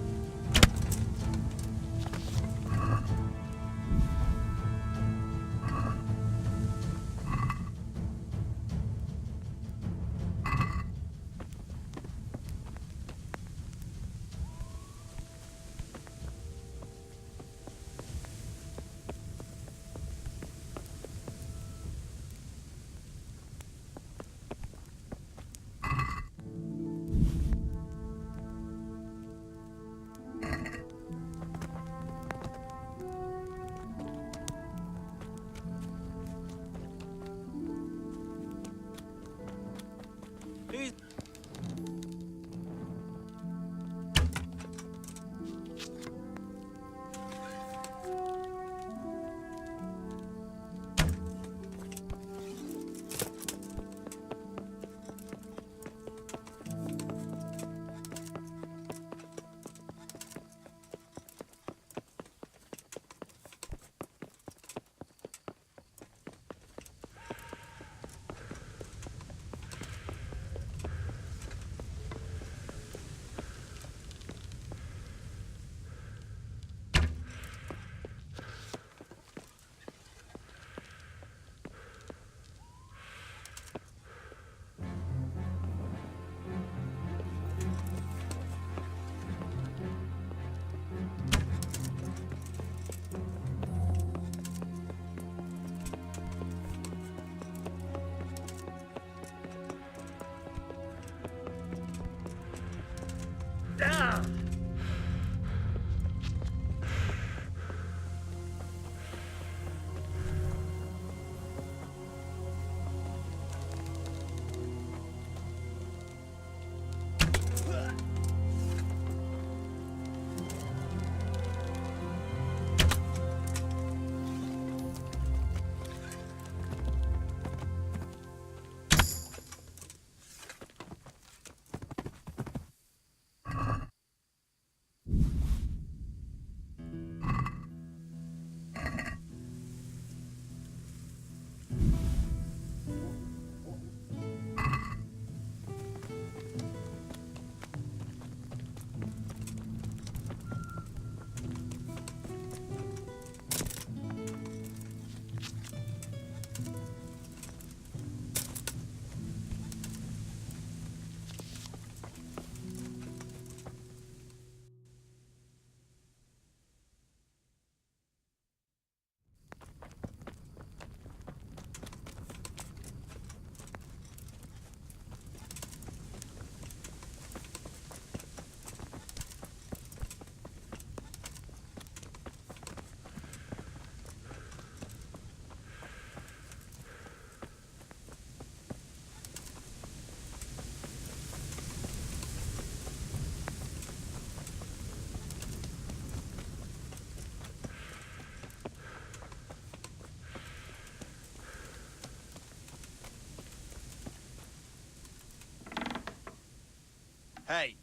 Hey.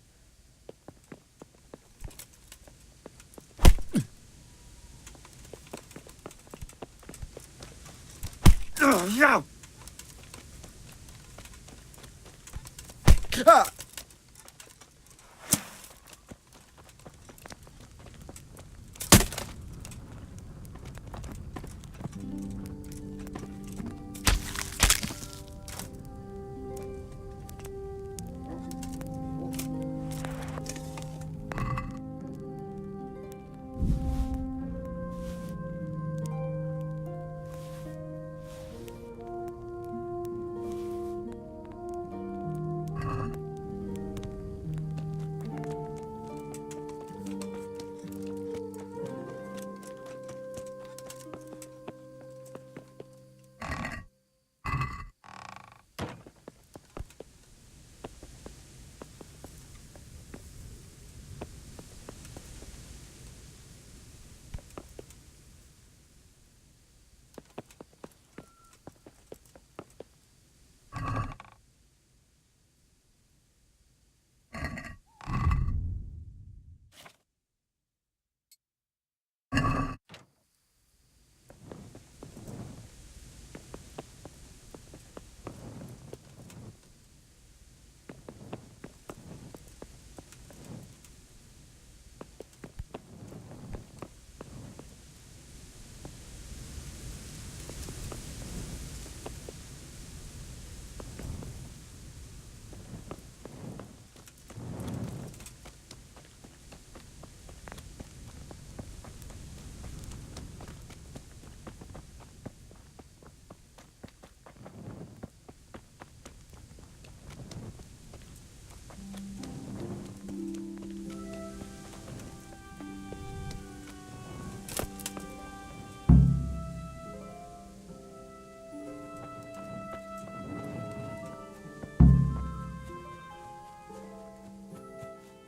Yeah.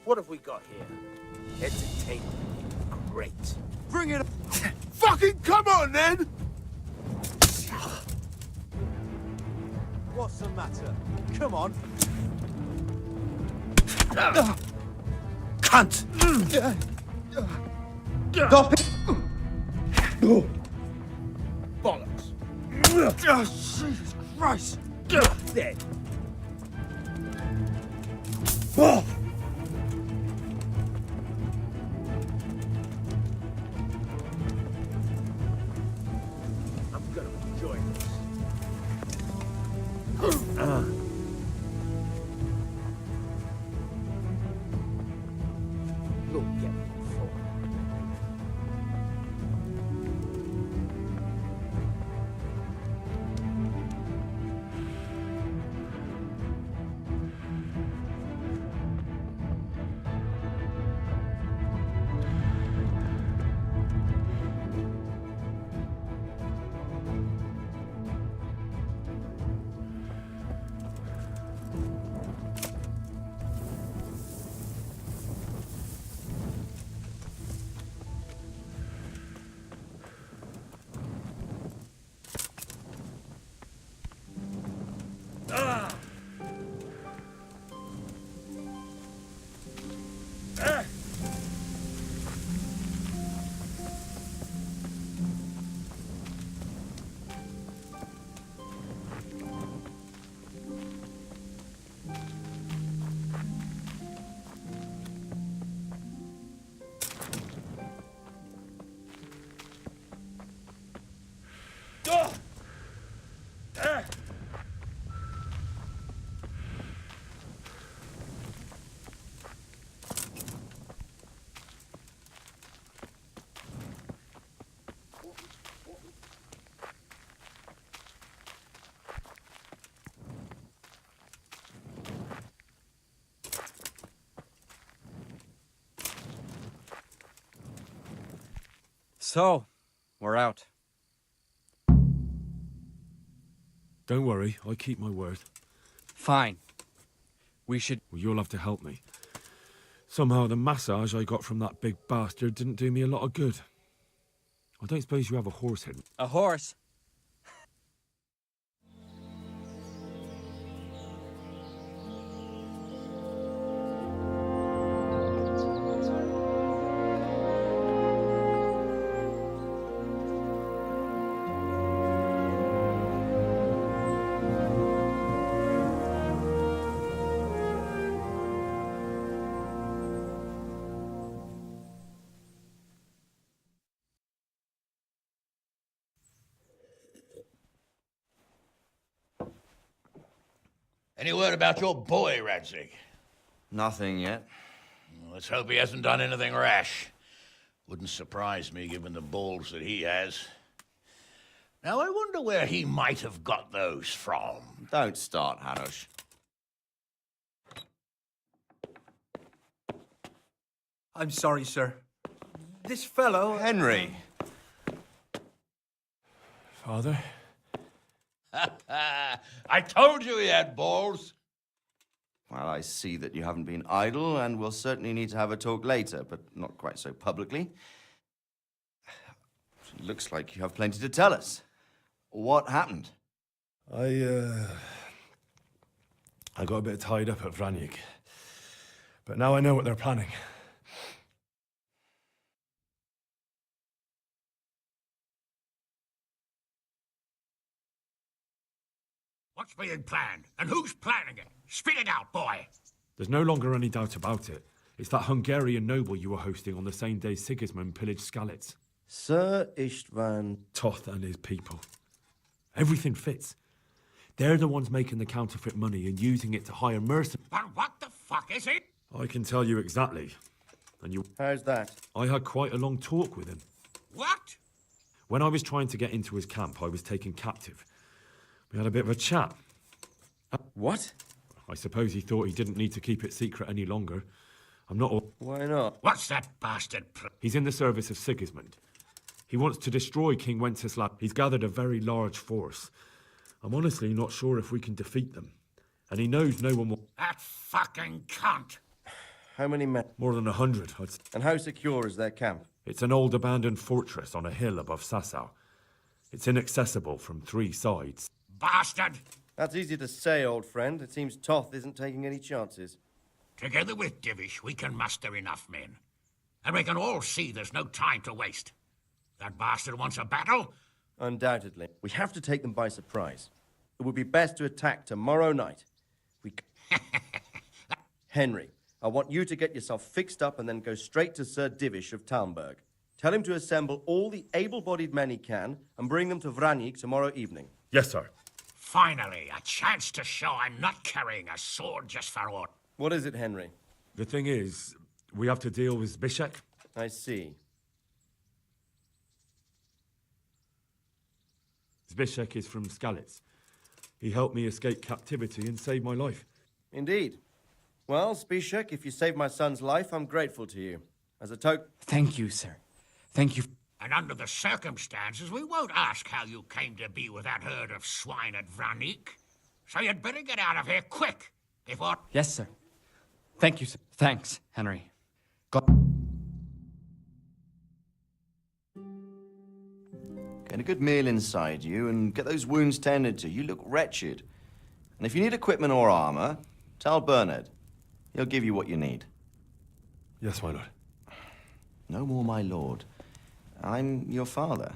What have we got here? Entertainment. Great. Bring it. Fucking come on, then. What's the matter? Come on. Cunt. Stop it. Bollocks. Oh, Jesus Christ. Dead. Oh. I'm gonna enjoy this. You'll get me before. So, we're out. Don't worry, I keep my word. Fine. We should... Well, you'll have to help me. Somehow the massage I got from that big bastard didn't do me a lot of good. I don't suppose you have a horse hidden. A horse? Any word about your boy, Radzig? Nothing yet. Let's hope he hasn't done anything rash. Wouldn't surprise me, given the balls that he has. Now, I wonder where he might have got those from. Don't start, Hanush. I'm sorry, sir. This fellow... Henry! Father? I told you he had balls. Well, I see that you haven't been idle, and we'll certainly need to have a talk later, but not quite so publicly. It looks like you have plenty to tell us. What happened? I got a bit tied up at Vranyik. But now I know what they're planning. What's being planned? And who's planning it? Spit it out, boy! There's no longer any doubt about it. It's that Hungarian noble you were hosting on the same day Sigismund pillaged Skalitz. Sir Istvan... Toth and his people. Everything fits. They're the ones making the counterfeit money and using it to hire mercenaries. But what the fuck is it? I can tell you exactly. And you... How's that? I had quite a long talk with him. What? When I was trying to get into his camp, I was taken captive. We had a bit of a chat. What? I suppose he thought he didn't need to keep it secret any longer. I'm not... Why not? What's that bastard? He's in the service of Sigismund. He wants to destroy King Wenceslav. He's gathered a very large force. I'm honestly not sure if we can defeat them. And he knows no one will... That fucking cunt! How many men? More than 100. And how secure is their camp? It's an old abandoned fortress on a hill above Sasau. It's inaccessible from 3 sides. Bastard! That's easy to say, old friend. It seems Toth isn't taking any chances. Together with Divish, we can muster enough men. And we can all see there's no time to waste. That bastard wants a battle? Undoubtedly. We have to take them by surprise. It would be best to attack tomorrow night. Henry, I want you to get yourself fixed up and then go straight to Sir Divish of Talmberg. Tell him to assemble all the able-bodied men he can and bring them to Vranyik tomorrow evening. Yes, sir. Finally, a chance to show I'm not carrying a sword just for aught. What is it, Henry? The thing is, we have to deal with Zbyszek. I see. Zbyszek is from Skalitz. He helped me escape captivity and saved my life. Indeed. Well, Zbyszek, if you saved my son's life, I'm grateful to you. As a token... Thank you, sir. Thank you. And under the circumstances, we won't ask how you came to be with that herd of swine at Vranyik. So you'd better get out of here quick, before... Yes, sir. Thank you, sir. Thanks, Henry. Get a good meal inside you and get those wounds tended to. You look wretched. And if you need equipment or armor, tell Bernard. He'll give you what you need. Yes, my lord. No more, my lord. I'm your father.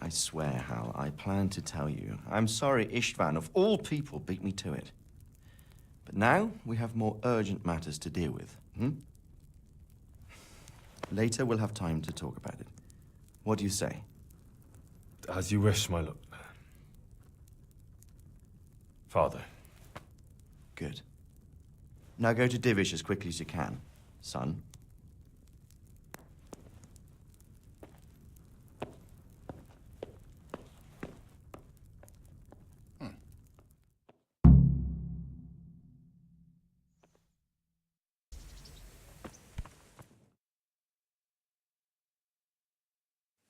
I swear, Hal, I plan to tell you. I'm sorry Istvan, of all people, beat me to it. But now we have more urgent matters to deal with. Later, we'll have time to talk about it. What do you say? As you wish, my lord. Father. Good. Now go to Divish as quickly as you can, son.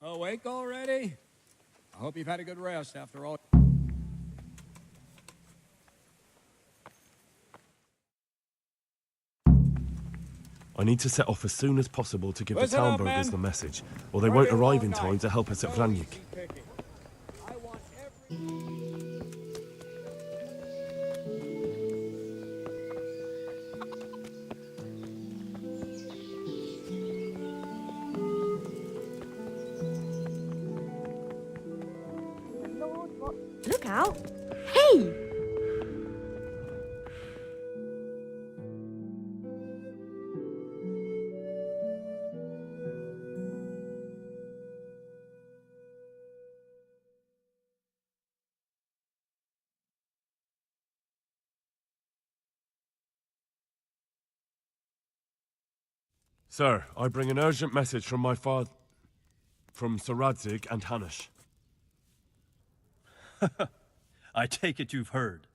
Awake already? I hope you've had a good rest after all. I need to set off as soon as possible to give the Listen up, Talmbergers men. the message, or they won't arrive in time to help us at Vranyik. Look out! Hey! Sir, I bring an urgent message from my father... from Sir Radzig and Hanush. I take it you've heard.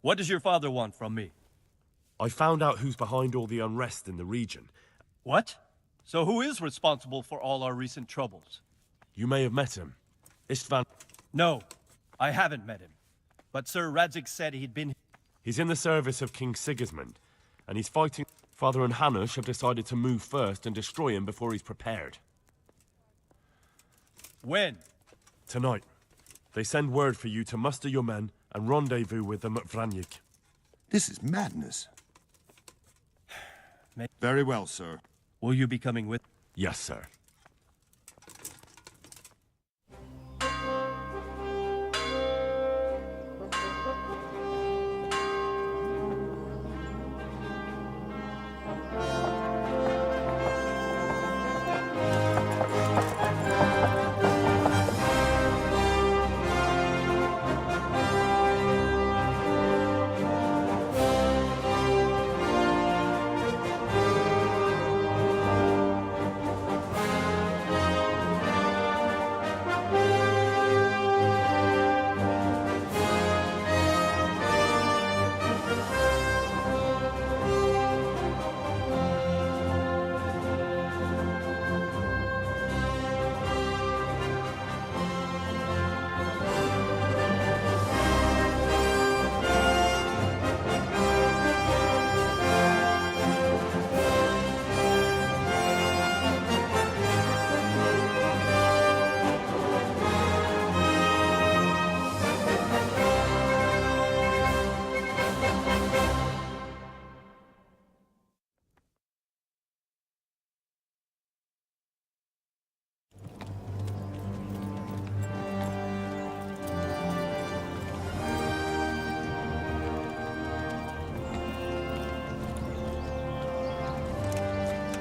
What does your father want from me? I found out who's behind all the unrest in the region. What? So who is responsible for all our recent troubles? You may have met him. Istvan... No, I haven't met him. But Sir Radzig said he'd been... He's in the service of King Sigismund, and he's fighting... Father and Hanush have decided to move first and destroy him before he's prepared. When? Tonight. They send word for you to muster your men and rendezvous with them at Vranyik. This is madness. Very well, sir. Will you be coming with? Yes, sir.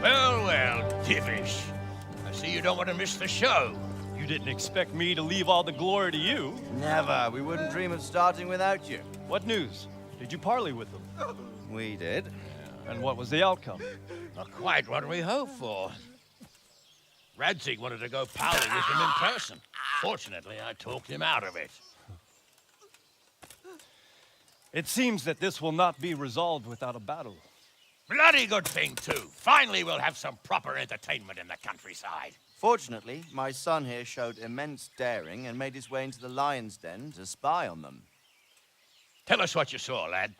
Well, Divish. I see you don't want to miss the show. You didn't expect me to leave all the glory to you. Never. We wouldn't dream of starting without you. What news? Did you parley with them? We did. And what was the outcome? Not quite what we hoped for. Radzig wanted to go parley with him in person. Fortunately, I talked him out of it. It seems that this will not be resolved without a battle. Bloody good thing, too. Finally, we'll have some proper entertainment in the countryside. Fortunately, my son here showed immense daring and made his way into the lion's den to spy on them. Tell us what you saw, lad.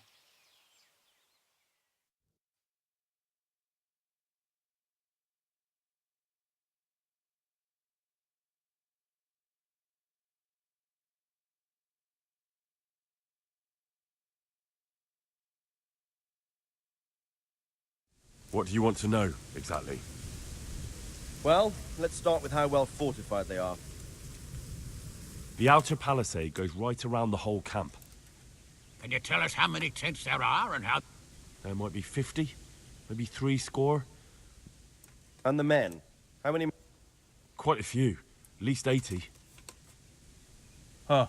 What do you want to know, exactly? Well, let's start with how well fortified they are. The outer palisade goes right around the whole camp. Can you tell us how many tents there are and how... There might be 50, maybe 3 score. And the men? How many... Quite a few, at least 80. Huh.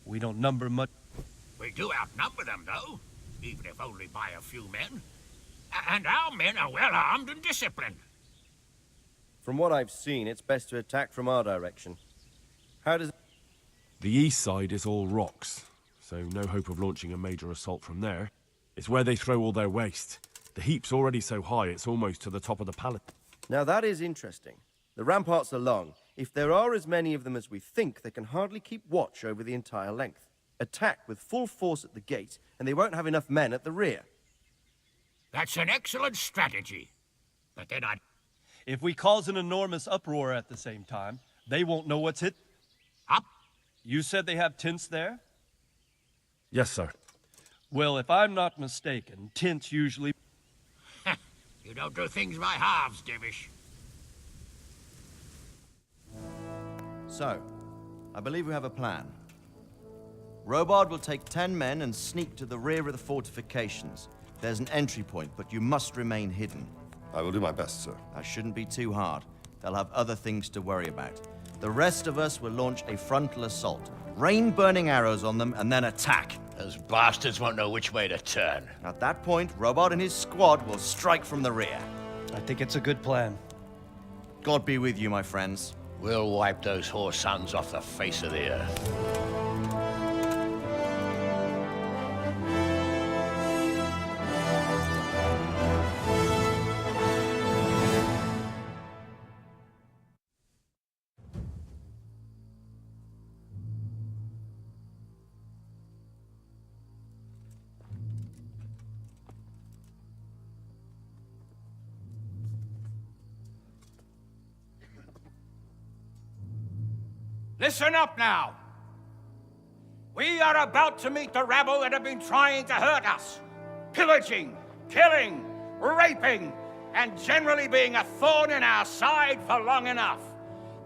We don't number much. We do outnumber them, though, even if only by a few men. And our men are well armed and disciplined. From what I've seen, it's best to attack from our direction. How does... The east side is all rocks, so no hope of launching a major assault from there. It's where they throw all their waste. The heap's already so high, it's almost to the top of the palisade. Now that is interesting. The ramparts are long. If there are as many of them as we think, they can hardly keep watch over the entire length. Attack with full force at the gate, and they won't have enough men at the rear. That's an excellent strategy. But then I'd... If we cause an enormous uproar at the same time, they won't know what's hit. Up? You said they have tents there? Yes, sir. Well, if I'm not mistaken, tents usually... You don't do things by halves, Divish. So, I believe we have a plan. Robard will take 10 men and sneak to the rear of the fortifications. There's an entry point, but you must remain hidden. I will do my best, sir. That shouldn't be too hard. They'll have other things to worry about. The rest of us will launch a frontal assault. Rain burning arrows on them and then attack. Those bastards won't know which way to turn. At that point, Robard and his squad will strike from the rear. I think it's a good plan. God be with you, my friends. We'll wipe those whore sons off the face of the earth. Listen up now. We are about to meet the rabble that have been trying to hurt us. Pillaging, killing, raping, and generally being a thorn in our side for long enough.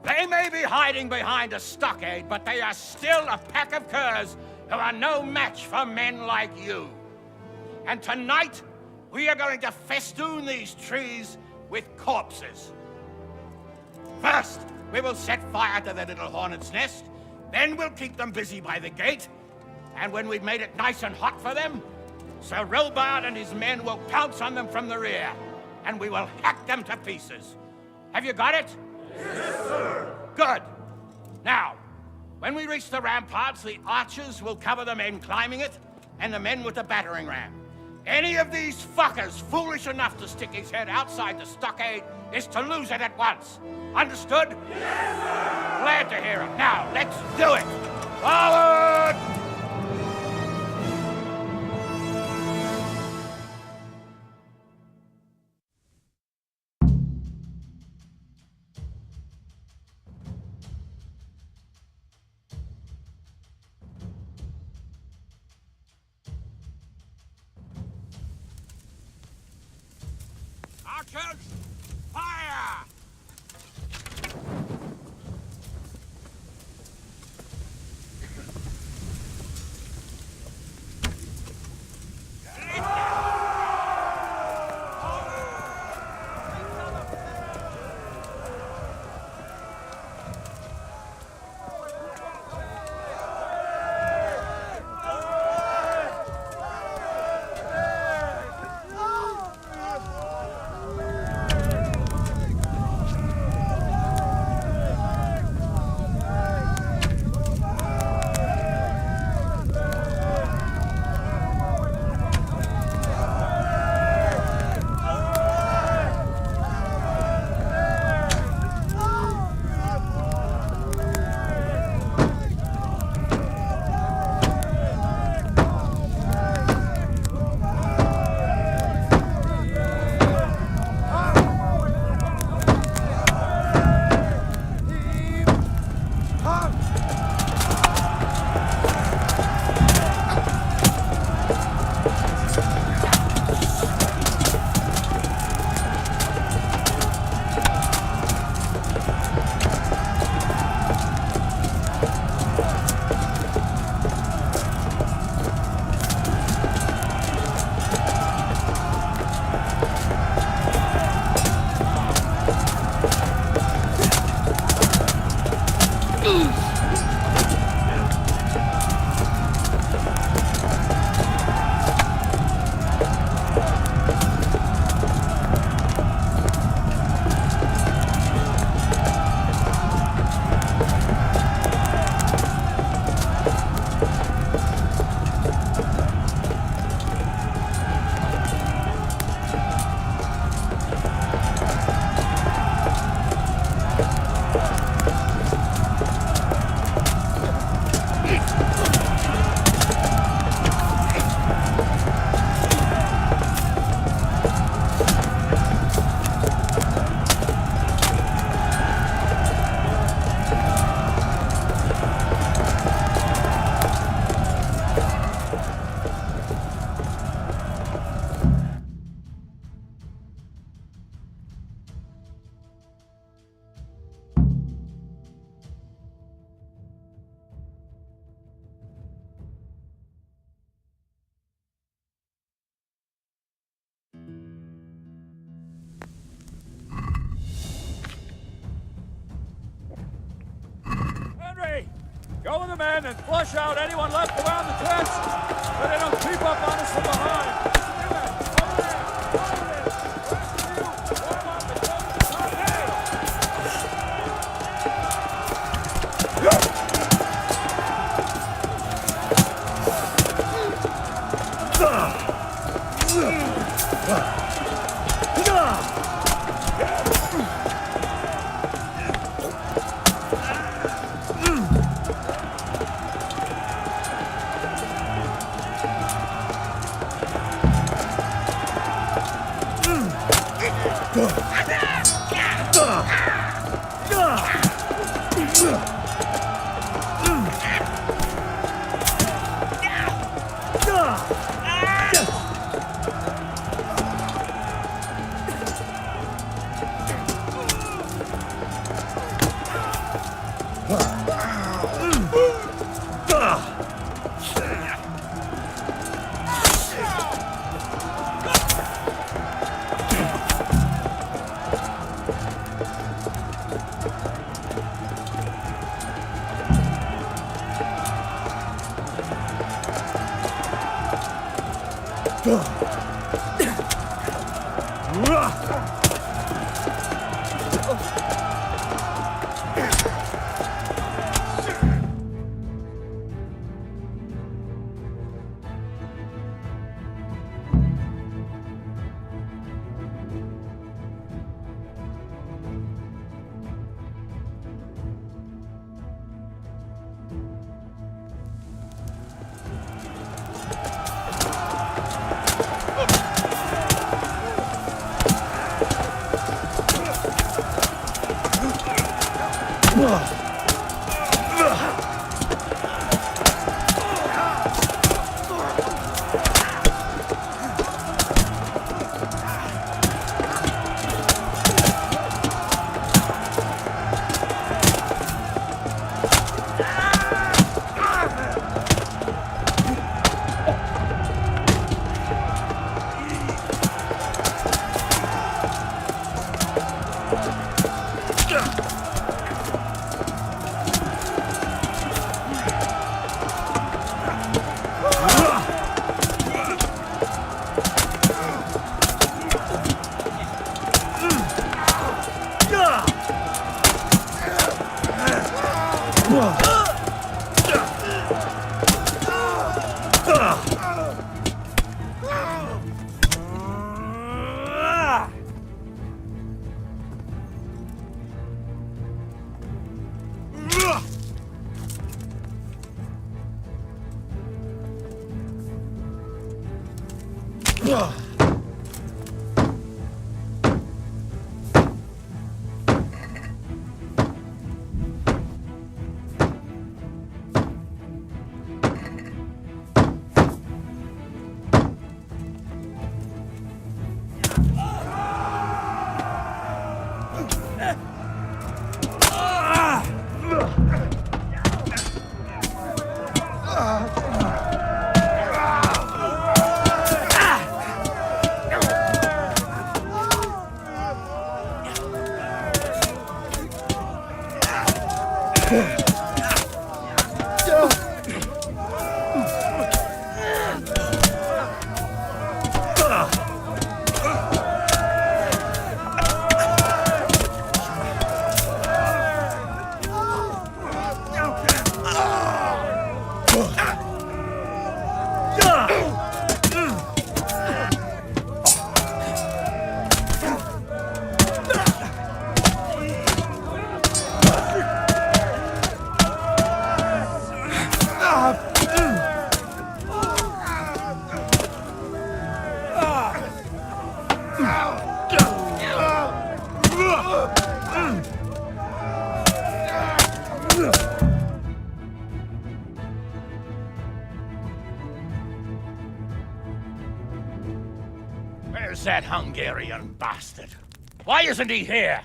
They may be hiding behind a stockade, but they are still a pack of curs who are no match for men like you. And tonight, we are going to festoon these trees with corpses. First, we will set fire to their little hornet's nest. Then we'll keep them busy by the gate. And when we've made it nice and hot for them, Sir Robard and his men will pounce on them from the rear. And we will hack them to pieces. Have you got it? Yes, sir. Good. Now, when we reach the ramparts, the archers will cover the men climbing it, and the men with the battering ram. Any of these fuckers foolish enough to stick his head outside the stockade is to lose it at once. Understood? Yes, sir! Glad to hear it. Now, let's do it! Forward! Archers, fire! Go with the men and flush out anyone left around the tents so they don't creep up on us from behind. Over there! Over there! Where's that Hungarian bastard? Why isn't he here?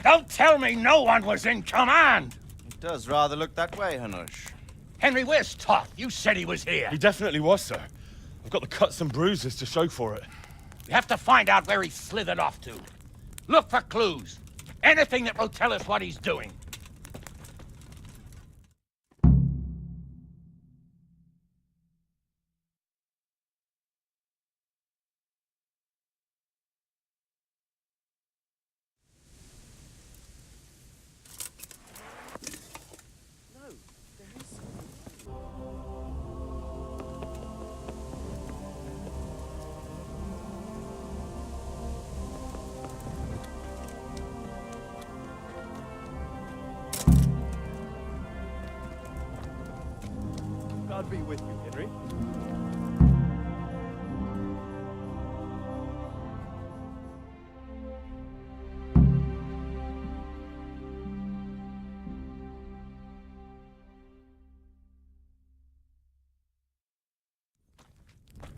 Don't tell me no one was in command! It does rather look that way, Hanush. Henry, where's Toth? You said he was here. He definitely was, sir. I've got the cuts and bruises to show for it. We have to find out where he slithered off to. Look for clues. Anything that will tell us what he's doing. be with you, Henry.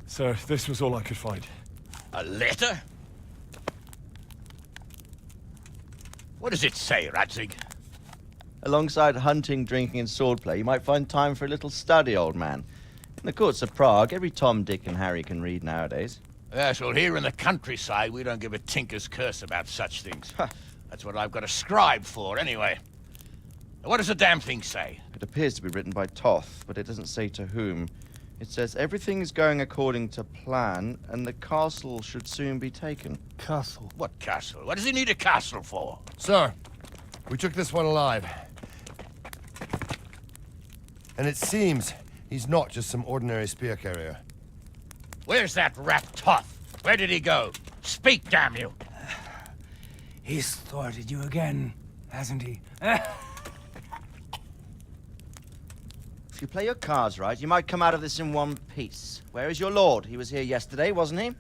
Sir, this was all I could find. A letter? What does it say, Radzig? Alongside hunting, drinking, and swordplay, you might find time for a little study, old man. In the courts of Prague, every Tom, Dick, and Harry can read nowadays. Yes, well, here in the countryside, we don't give a tinker's curse about such things. That's what I've got a scribe for, anyway. What does the damn thing say? It appears to be written by Toth, but it doesn't say to whom. It says everything's going according to plan, and the castle should soon be taken. Castle? What castle? What does he need a castle for? Sir, we took this one alive. And it seems he's not just some ordinary spear carrier. Where's that rat Toth? Where did he go? Speak, damn you! He's thwarted you again, hasn't he? If you play your cards right, you might come out of this in one piece. Where is your lord? He was here yesterday, wasn't he?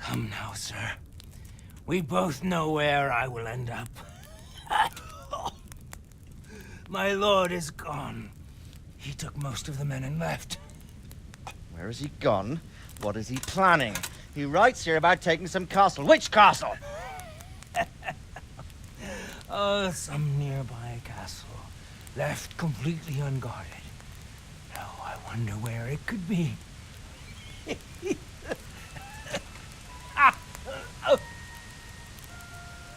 Come now, sir. We both know where I will end up. My lord is gone. He took most of the men and left. Where has he gone? What is he planning? He writes here about taking some castle. Which castle? Oh, some nearby castle. Left completely unguarded. Now I wonder where it could be.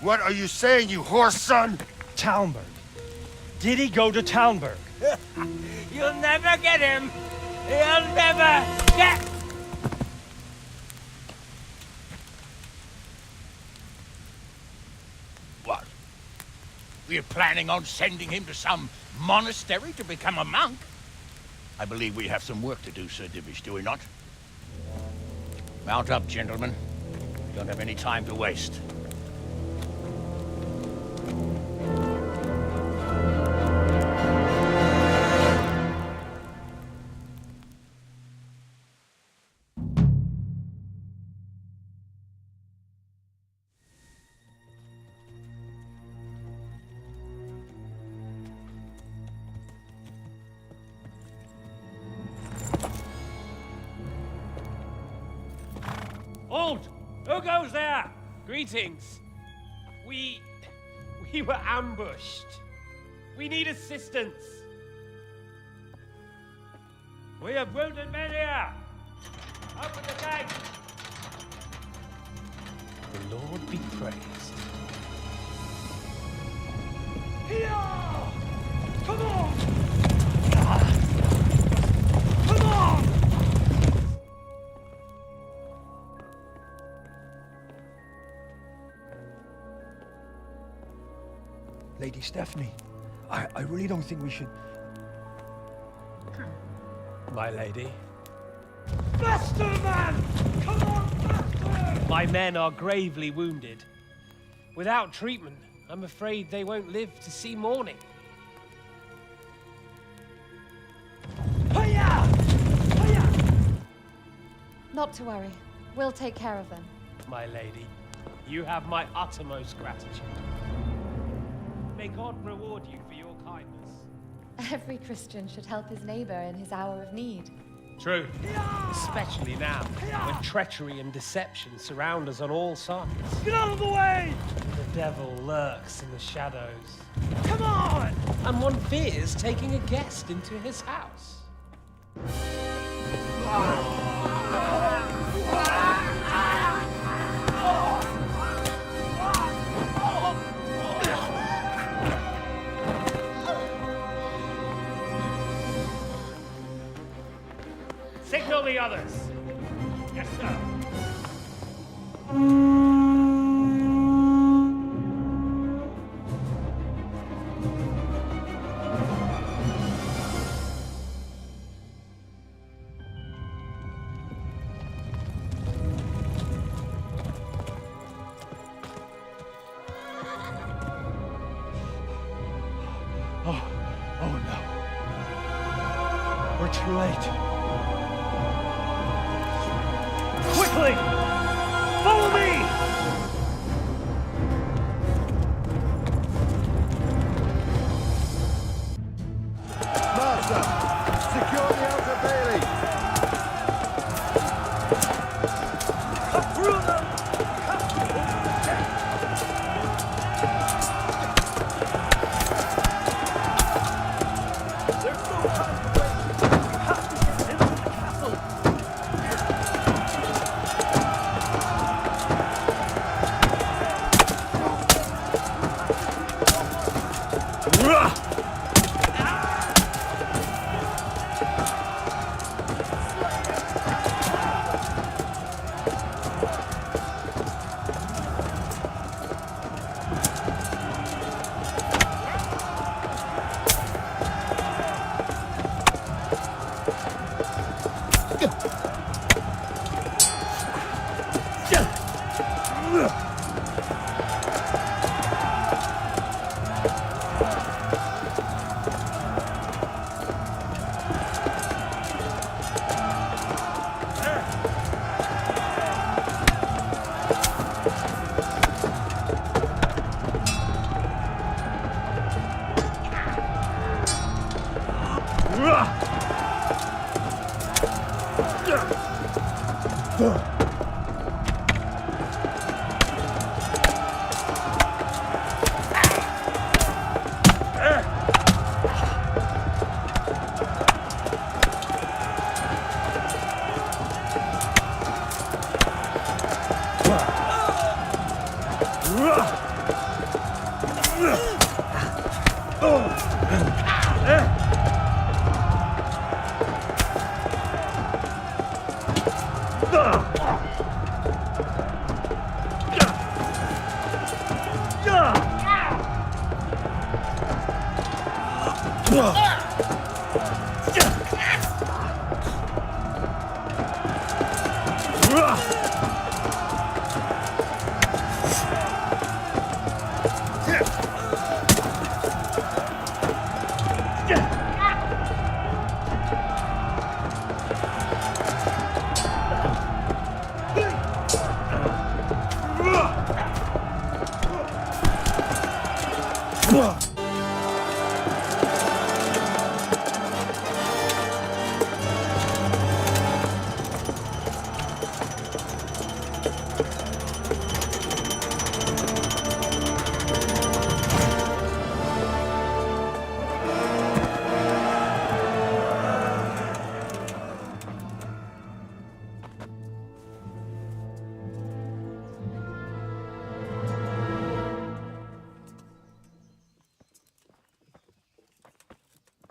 What are you saying, you horse son? Talmberg. Did he go to Talmberg? You'll never get him! You'll never get... What? We're planning on sending him to some monastery to become a monk? I believe we have some work to do, Sir Divish, do we not? Mount up, gentlemen. We don't have any time to waste. Halt! Who goes there? Greetings. We were ambushed. We need assistance. We have wounded men here. Open the gate. The Lord be praised. Here! Come on! Come on! Lady Stephanie, I really don't think we should... My lady. Faster, man! Come on, faster! My men are gravely wounded. Without treatment, I'm afraid they won't live to see morning. Hiya! Hiya! Not to worry. We'll take care of them. My lady, you have my uttermost gratitude. May God reward you for your kindness. Every Christian should help his neighbor in his hour of need. True. Especially now, when treachery and deception surround us on all sides. Get out of the way! The devil lurks in the shadows. Come on! And one fears taking a guest into his house. Signal the others. Yes, sir. Oh no. too late. Quickly! Follow me! Master, secure the outer bailey. Cut through them! There's no time to wait. We have to get into the castle.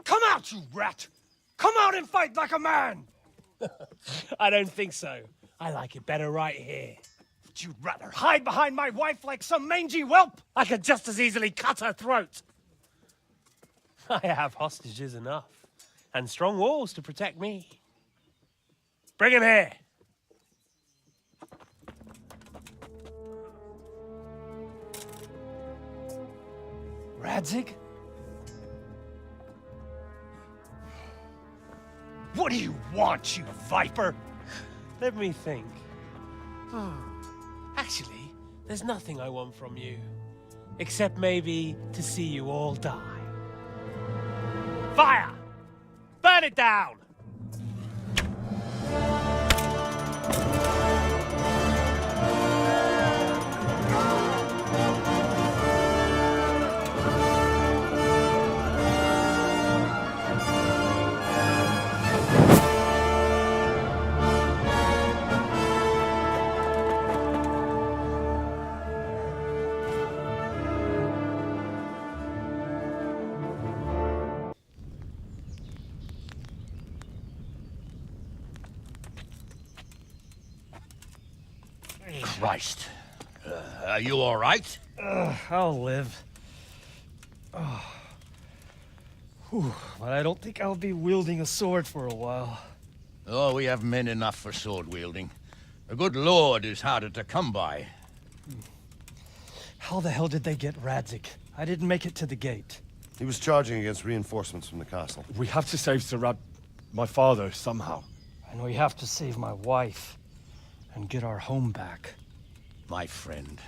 Come out, you rat! Come out and fight like a man! I don't think so. I like it better right here. Would you rather hide behind my wife like some mangy whelp? I could just as easily cut her throat. I have hostages enough, and strong walls to protect me. Bring him here! Radzig? What do you want, you viper? Let me think. Actually, there's nothing I want from you. Except maybe to see you all die. Fire! Burn it down! Christ. Are you all right? I'll live. Whew, but I don't think I'll be wielding a sword for a while. Oh, we have men enough for sword wielding. A good lord is harder to come by. How the hell did they get Radzig? I didn't make it to the gate. He was charging against reinforcements from the castle. We have to save Sir Rad... my father somehow. And we have to save my wife and get our home back. My friend,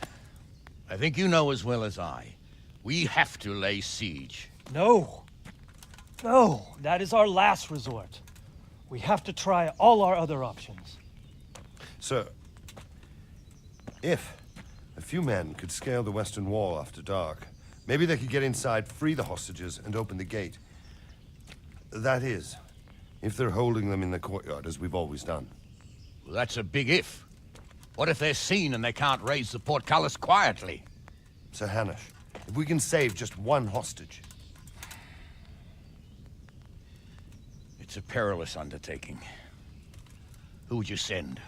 I think you know as well as I. We have to lay siege. No. No, that is our last resort. We have to try all our other options. Sir, if a few men could scale the western wall after dark, maybe they could get inside, free the hostages, and open the gate. That is, if they're holding them in the courtyard, as we've always done. Well, that's a big if. What if they're seen and they can't raise the portcullis quietly? Sir Hanish, if we can save just one hostage. It's a perilous undertaking. Who would you send?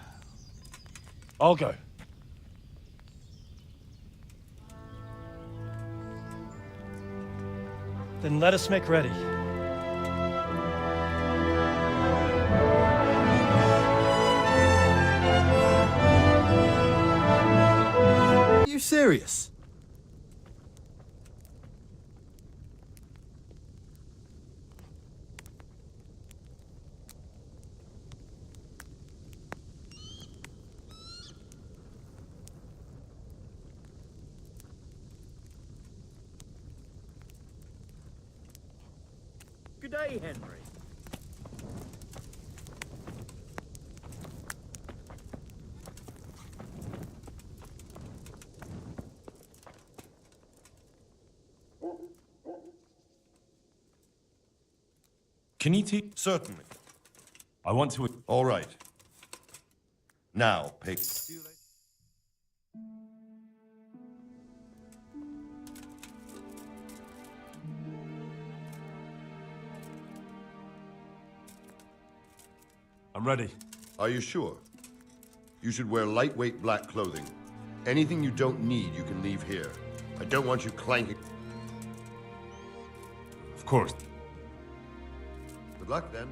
I'll go. Then let us make ready. Are you serious? Good day, Henry. Can you teach? Certainly. I want to. All right. Now, pay. I'm ready. Are you sure? You should wear lightweight black clothing. Anything you don't need, you can leave here. I don't want you clanking. Of course. Good luck, then.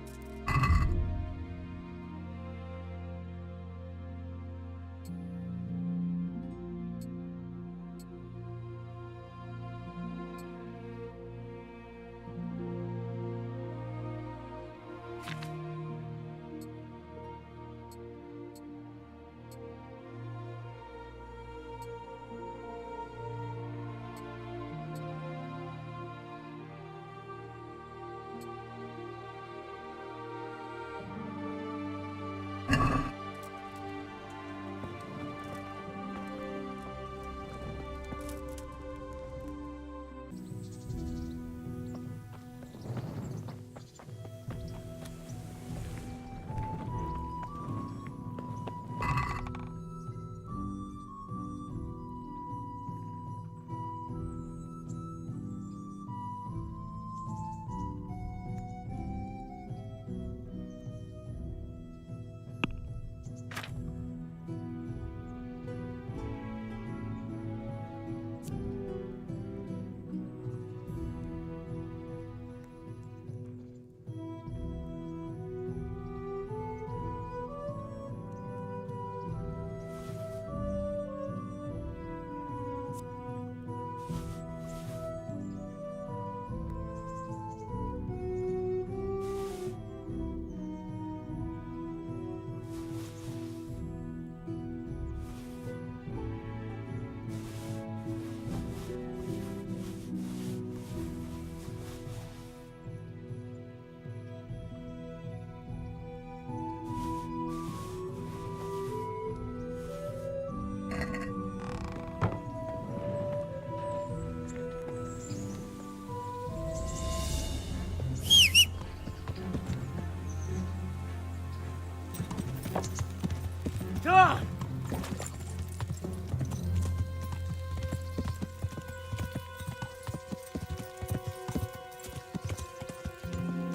Come!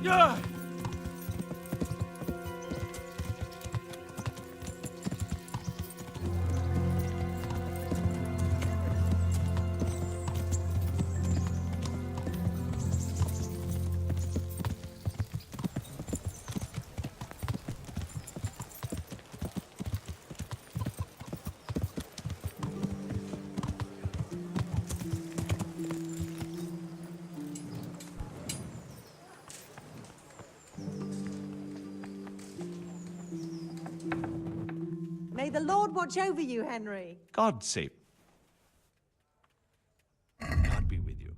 Yeah! May the Lord watch over you, Henry. God save. God be with you.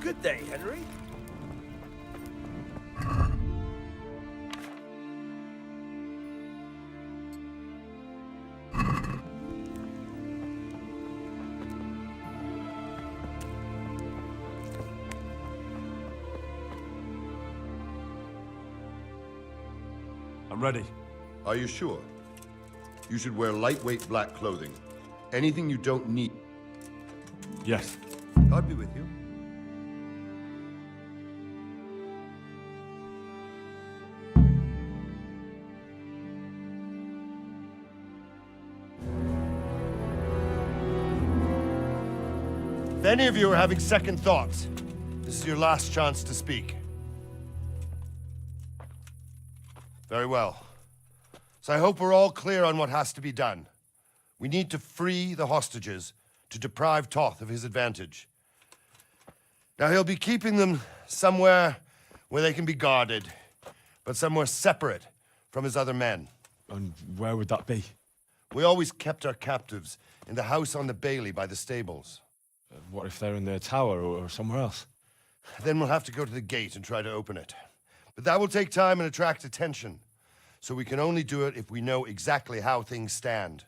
Good day, Henry. I'm ready. Are you sure? You should wear lightweight black clothing. Anything you don't need. Yes. God be with you. If any of you are having second thoughts, this is your last chance to speak. Very well. So I hope we're all clear on what has to be done. We need to free the hostages to deprive Toth of his advantage. Now he'll be keeping them somewhere where they can be guarded, but somewhere separate from his other men. And where would that be? We always kept our captives in the house on the Bailey by the stables. What if they're in their tower or somewhere else? Then we'll have to go to the gate and try to open it. But that will take time and attract attention. So we can only do it if we know exactly how things stand.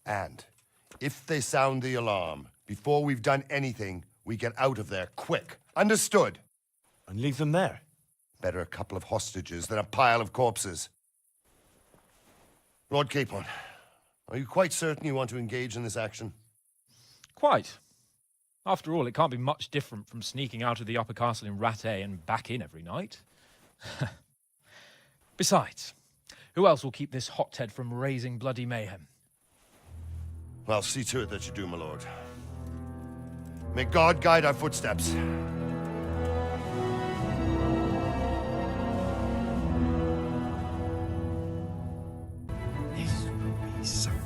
And if they sound the alarm, before we've done anything, we get out of there quick. Understood? And leave them there? Better a couple of hostages than a pile of corpses. Lord Capon, are you quite certain you want to engage in this action? Quite. After all, it can't be much different from sneaking out of the upper castle in Rattay and back in every night. Besides, who else will keep this hothead from raising bloody mayhem? Well, see to it that you do, my lord. May God guide our footsteps. This will be something.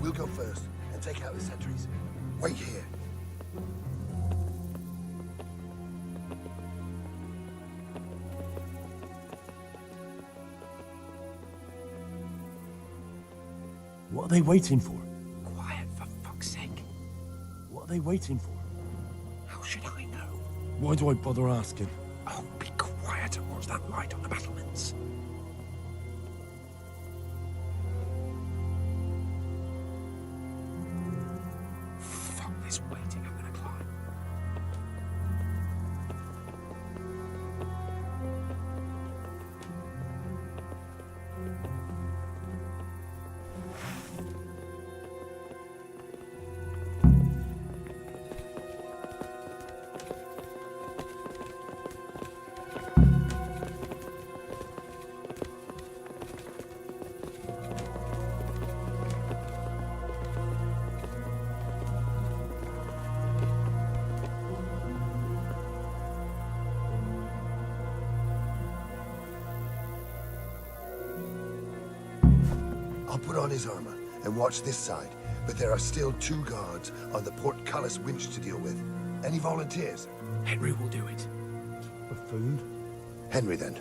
We'll go first and take out the sentries. Wait here. What are they waiting for? Quiet, for fuck's sake. What are they waiting for? How should I know? Why do I bother asking? Oh, be quiet. quiet and watch that light on the battlements. Fuck this waiting, I'm gonna climb. I'll put on his armor and watch this side, but there are still 2 guards on the portcullis winch to deal with. Any volunteers? Henry will do it. Buffoon. Henry, then.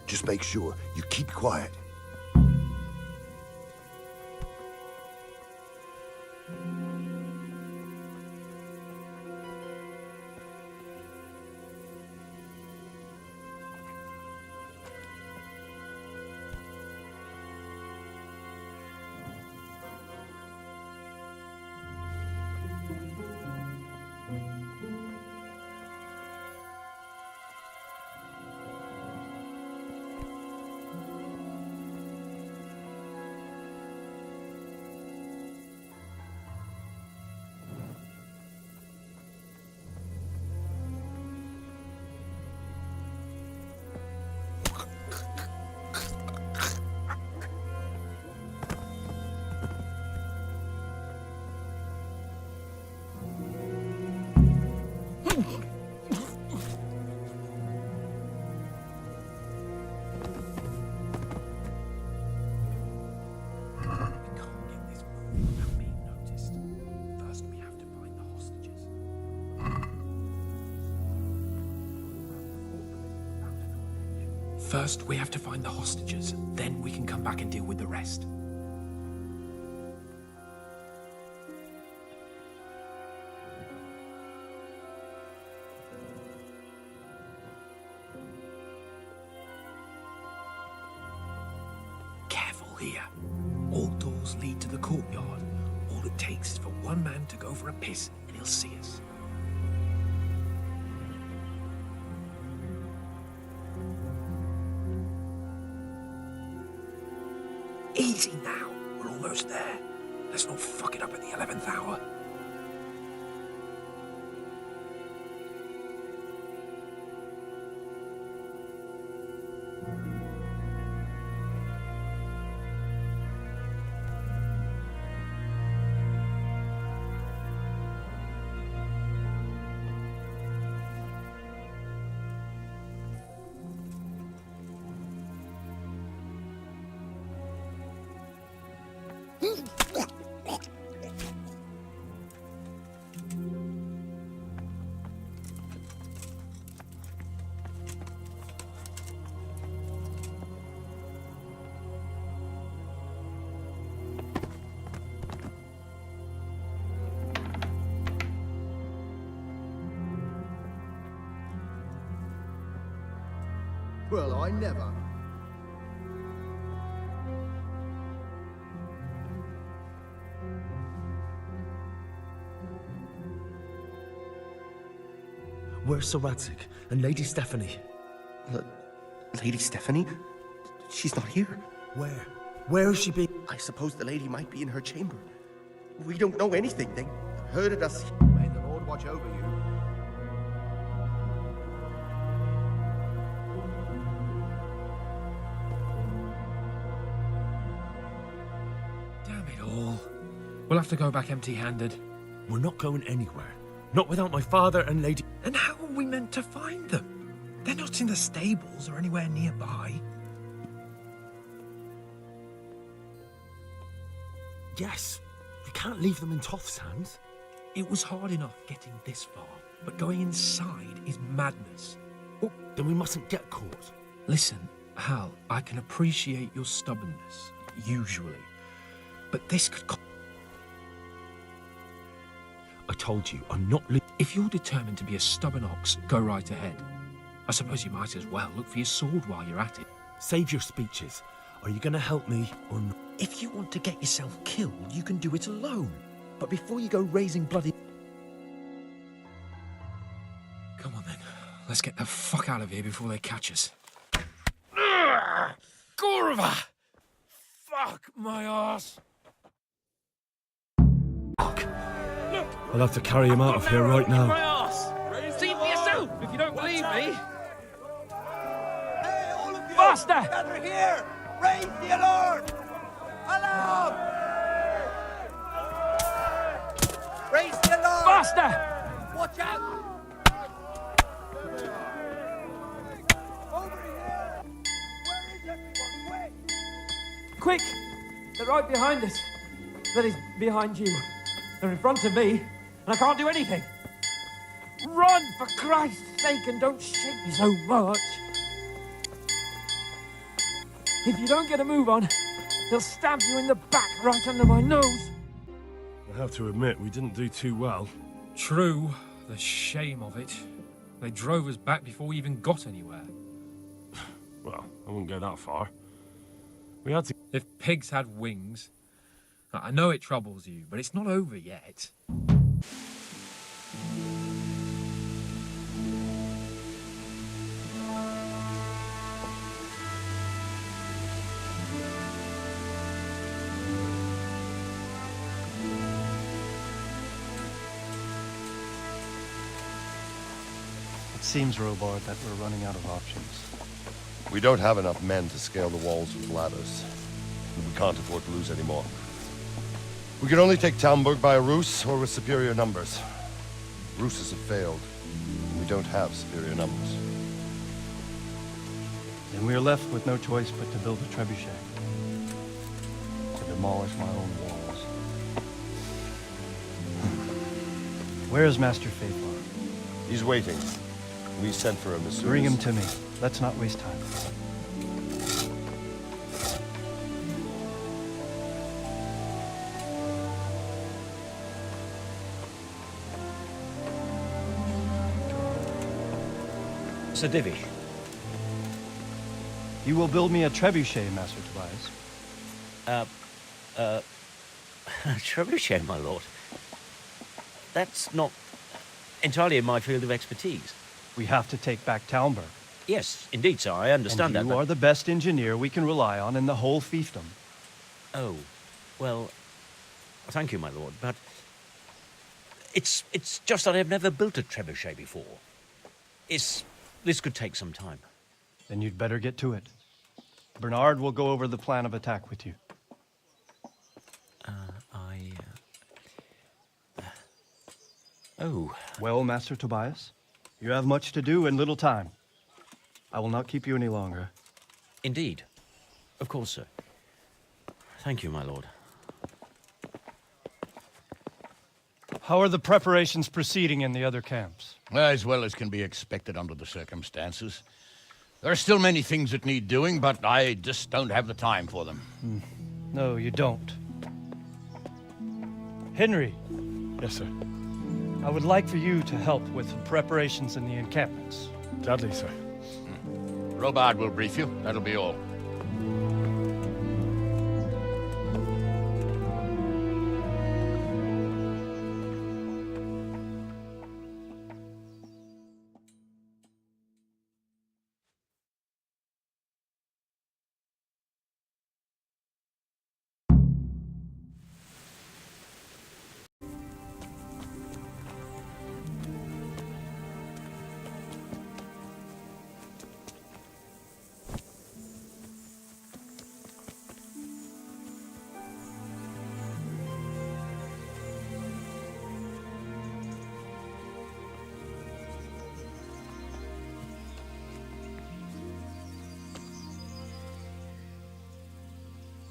Just make sure you keep quiet. First, we have to find the hostages. Then we can come back and deal with the rest. Careful here. All doors lead to the courtyard. All it takes is for one man to go for a piss and he'll see us. Easy now. We're almost there. Let's not fuck it up at the 11th hour. Well, I never. Where's Sir Radzig and Lady Stephanie? Lady Stephanie? She's not here. Where? Where has she been? I suppose the lady might be in her chamber. We don't know anything. They herded us. May the Lord watch over you. Damn it all. We'll have to go back empty-handed. We're not going anywhere. Not without my father and Lady... And how are we meant to find them? They're not in the stables or anywhere nearby. Yes. You can't leave them in Toth's hands. It was hard enough getting this far, but going inside is madness. Oh, then we mustn't get caught. Listen, Hal, I can appreciate your stubbornness, usually. But this could... I told you, I'm not... If you're determined to be a stubborn ox, go right ahead. I suppose you might as well look for your sword while you're at it. Save your speeches. Are you going to help me or not? If you want to get yourself killed, you can do it alone. But before you go raising bloody... Come on then. Let's get the fuck out of here before they catch us. Gorva! Fuck my ass! I'll have to carry him out of here right My now. ass! See for yourself if you don't believe me. Faster! Gather here! Raise the alarm! Alarm! Raise the alarm! Faster! Watch out! Over here! Where is everyone? Quick! Quick! They're right behind us. That is, behind you. They're in front of me, and I can't do anything. Run, for Christ's sake, and don't shake me so much. If you don't get a move on, they'll stab you in the back right under my nose. I have to admit, we didn't do too well. True. The shame of it. They drove us back before we even got anywhere. Well, I wouldn't go that far. We had to... If pigs had wings... I know it troubles you, but it's not over yet. It seems, Robard, that we're running out of options. We don't have enough men to scale the walls with ladders. And we can't afford to lose any more. We can only take Talmberg by a ruse or with superior numbers. Ruses have failed, and we don't have superior numbers. Then we're left with no choice but to build a trebuchet. To demolish my own walls. Where is Master Faithful? He's waiting. We sent for him as soon Bring as... him to me. Let's not waste time. Sir Divish. You will build me a trebuchet, Master Tobias. Trebuchet, my lord. That's not entirely in my field of expertise. We have to take back Talmberg. Yes, indeed, sir. I understand and you are the best engineer we can rely on in the whole fiefdom. Oh, well, thank you, my lord, but it's just that I've never built a trebuchet before. This could take some time. Then you'd better get to it. Bernard will go over the plan of attack with you. Oh. Well, Master Tobias, you have much to do and little time. I will not keep you any longer. Indeed. Of course, sir. Thank you, my lord. How are the preparations proceeding in the other camps? As well as can be expected under the circumstances. There are still many things that need doing, but I just don't have the time for them. No, you don't. Henry. Yes, sir. I would like for you to help with the preparations in the encampments. Gladly, sir. Robard will brief you. That'll be all.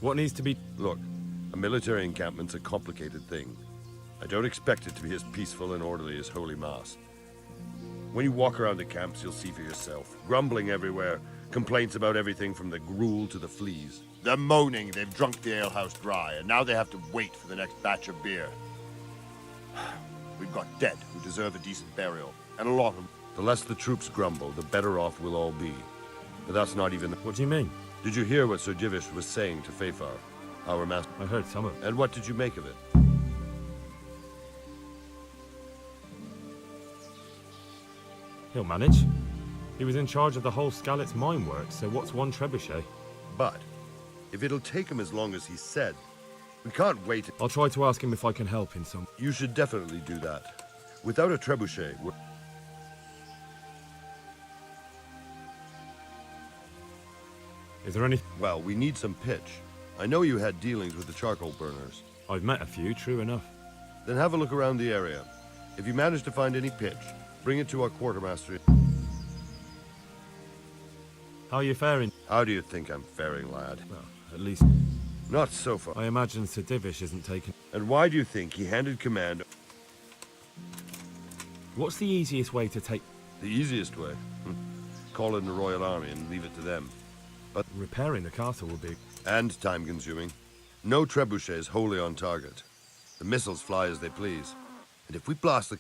What needs to be... Look, a military encampment's a complicated thing. I don't expect it to be as peaceful and orderly as Holy Mass. When you walk around the camps, you'll see for yourself. Grumbling everywhere, complaints about everything from the gruel to the fleas. They're moaning they've drunk the alehouse dry, and now they have to wait for the next batch of beer. We've got dead who deserve a decent burial, and a lot of them. The less the troops grumble, the better off we'll all be. But that's not even the... What do you mean? Did you hear what Sir Divish was saying to Fafar, our master? I heard some of it. And what did you make of it? He'll manage. He was in charge of the whole Skalitz mine work, so what's one trebuchet? But, if it'll take him as long as he said, we can't wait. I'll try to ask him if I can help in some... You should definitely do that. Without a trebuchet, we're... Is there any... Well, we need some pitch. I know you had dealings with the charcoal burners. I've met a few, true enough. Then have a look around the area. If you manage to find any pitch, bring it to our quartermaster. How are you faring? How do you think I'm faring, lad? Well, at least... Not so far. I imagine Sir Divish isn't taken... And why do you think he handed command... What's the easiest way to take... The easiest way? Call in the Royal Army and leave it to them. But... Repairing the castle will be... And time-consuming. No trebuchet is wholly on target. The missiles fly as they please. And if we blast the...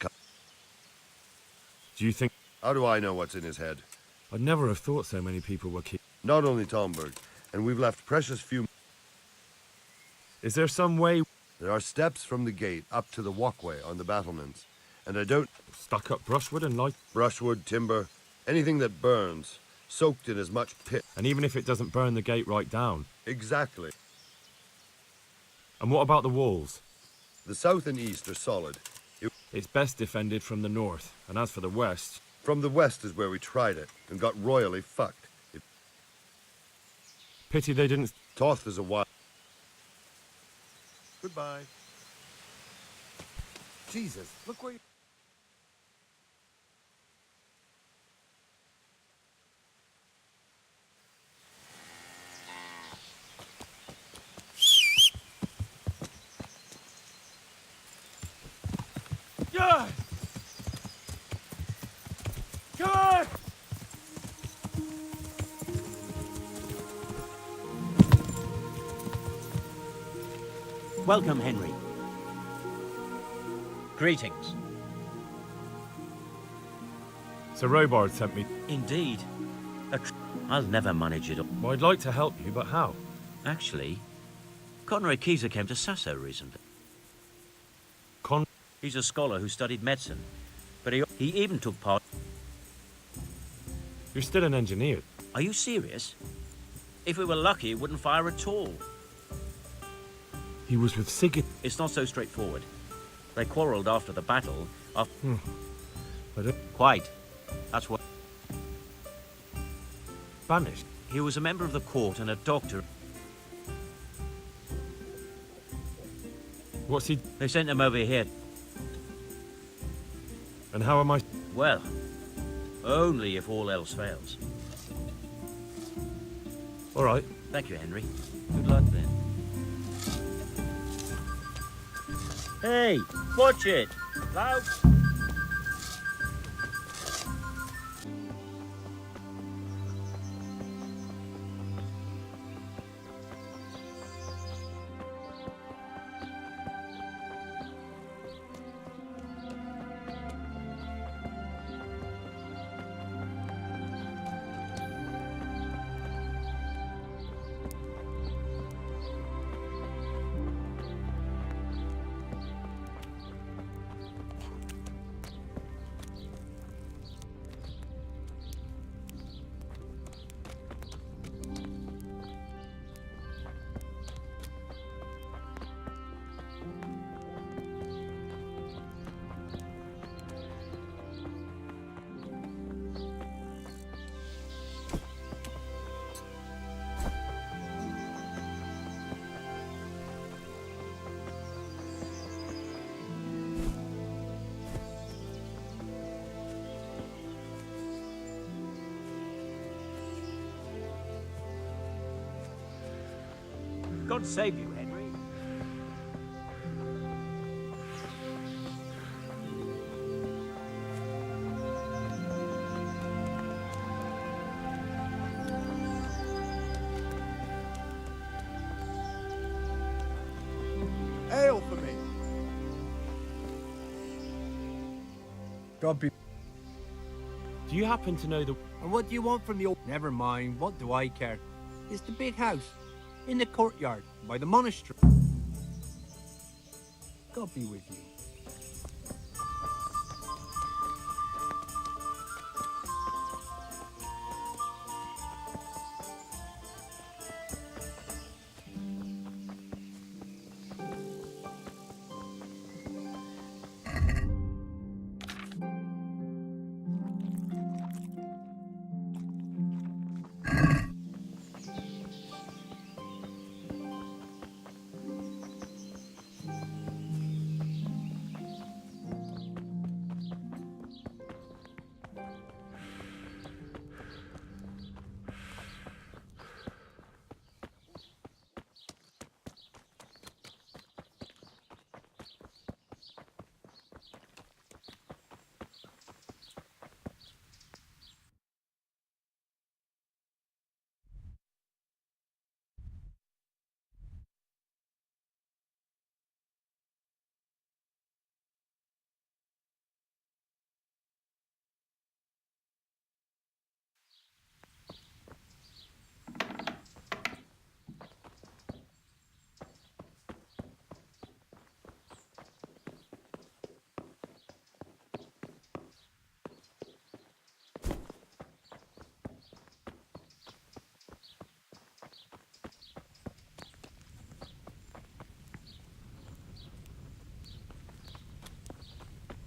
Do you think... How do I know what's in his head? I'd never have thought so many people were Not only Talmberg, and we've left precious few... Is there some way... There are steps from the gate up to the walkway on the battlements. And I don't... Stuck up brushwood and light... Brushwood, timber, anything that burns, soaked in as much pit. And even if it doesn't burn the gate right down? Exactly. And what about the walls? The south and east are solid. It's best defended from the north, and as for the west... From the west is where we tried it, and got royally fucked. Pity they didn't... Toth is a wild... Goodbye. Jesus, look where you... Yeah! Come on! Welcome, Henry. Greetings. Sir Robard sent me... Indeed. I'll never manage it all. Well, I'd like to help you, but how? Actually, Conrad Keyser came to Sasso recently. He's a scholar who studied medicine, but he even took part... You're still an engineer. Are you serious? If we were lucky, he wouldn't fire at all. He was with Sigurd. It's not so straightforward. They quarrelled after the battle. Quite. That's what... Banished? He was a member of the court and a doctor. What's he... They sent him over here. And how am I... Well, only if all else fails. All right. Thank you, Henry. Good luck, then. Hey, watch it! Loud! God save you, Henry. Ale for me. God be... Do you happen to know the... And what do you want from the old... Never mind, what do I care? It's the big house, in the courtyard, by the monastery. God be with you.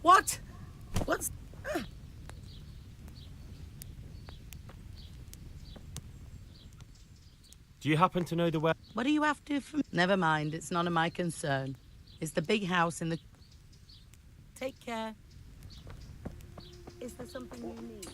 What? What's... Do you happen to know the way... What do you have to... Never mind, it's none of my concern. It's the big house in the... Take care. Is there something you need?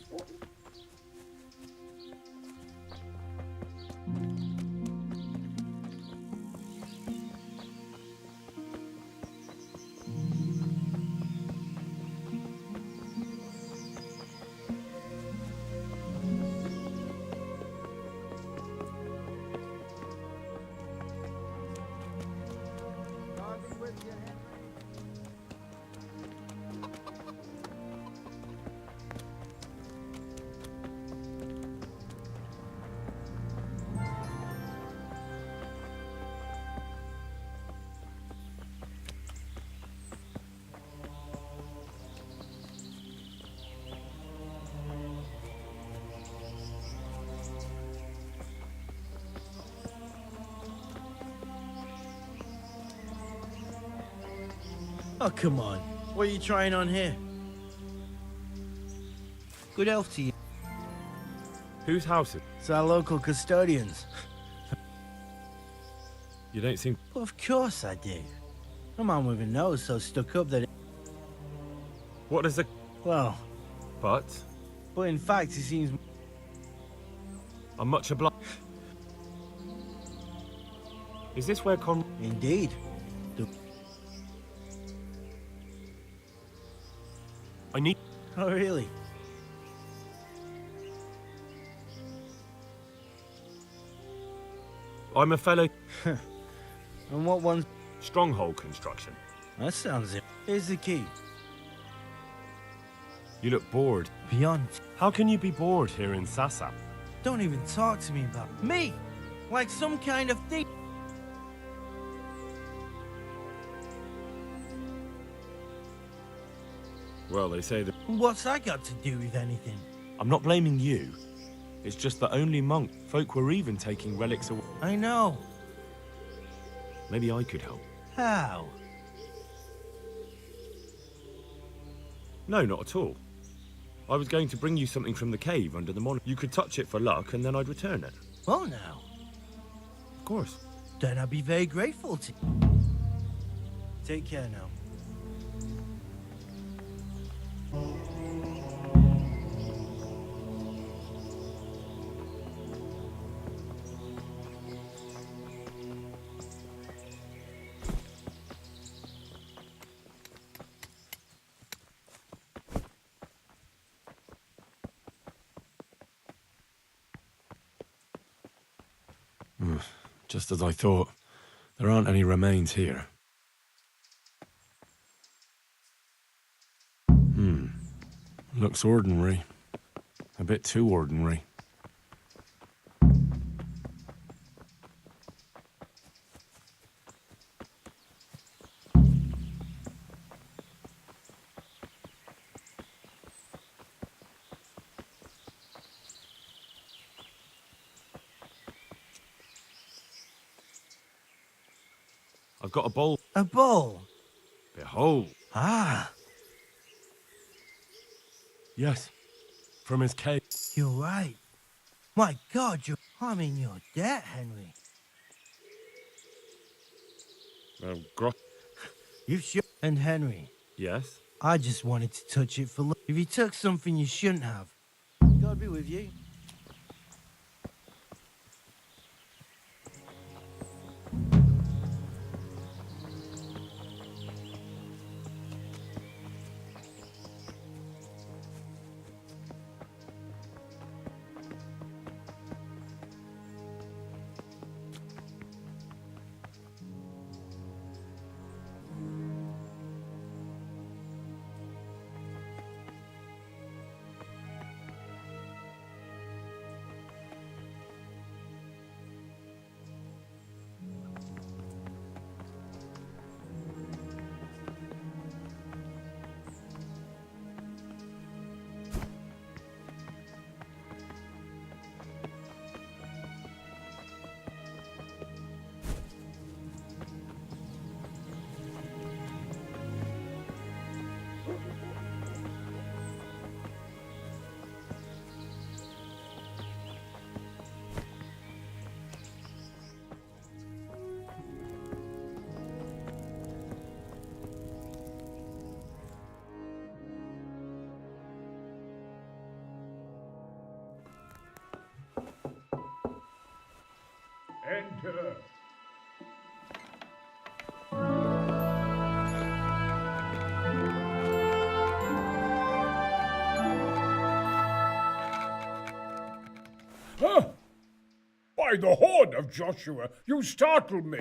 Oh, come on. What are you trying on here? Good health to you. Whose house is... It's our local custodians. You don't seem... Well, of course I do. A man with a nose so stuck up that... What is the... Well... But in fact, he seems... I'm much obliged. Is this where Con... Indeed. I need... Oh, really? I'm a fellow... And what one's... Stronghold construction. That sounds it. Here's the key. You look bored. Beyond. How can you be bored here in Sassa? Don't even talk to me about me! Like some kind of thing. Well, they say that... What's that got to do with anything? I'm not blaming you. It's just that only monk folk were even taking relics away. I know. Maybe I could help. How? No, not at all. I was going to bring you something from the cave under the monument. You could touch it for luck, and then I'd return it. Well, now. Of course. Then I'd be very grateful to you. Take care now. Just as I thought. There aren't any remains here. Looks ordinary. bit too ordinary. I've got a bowl. A bowl? Behold. Ah, Yes, from his cave. you're right. My God, I'm in your debt, Henry. You've sure. And Henry, Yes? I just wanted to touch it for look. If you took something you shouldn't have, God be with you. Enter. Huh? By the horn of Joshua, you startled me.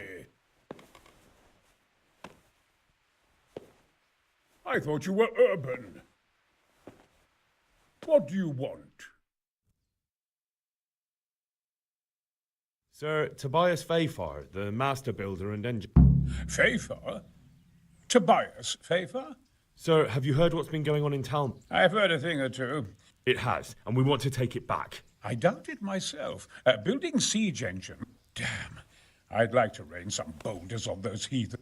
I thought you were urban. What do you want? Sir Tobias Fafar, the master builder and engineer. Fafar? Tobias Fafar? Sir, have you heard what's been going on in town? I've heard a thing or two. It has, and we want to take it back. I doubt it myself. Building siege engine. Damn. I'd like to rain some boulders on those heathen.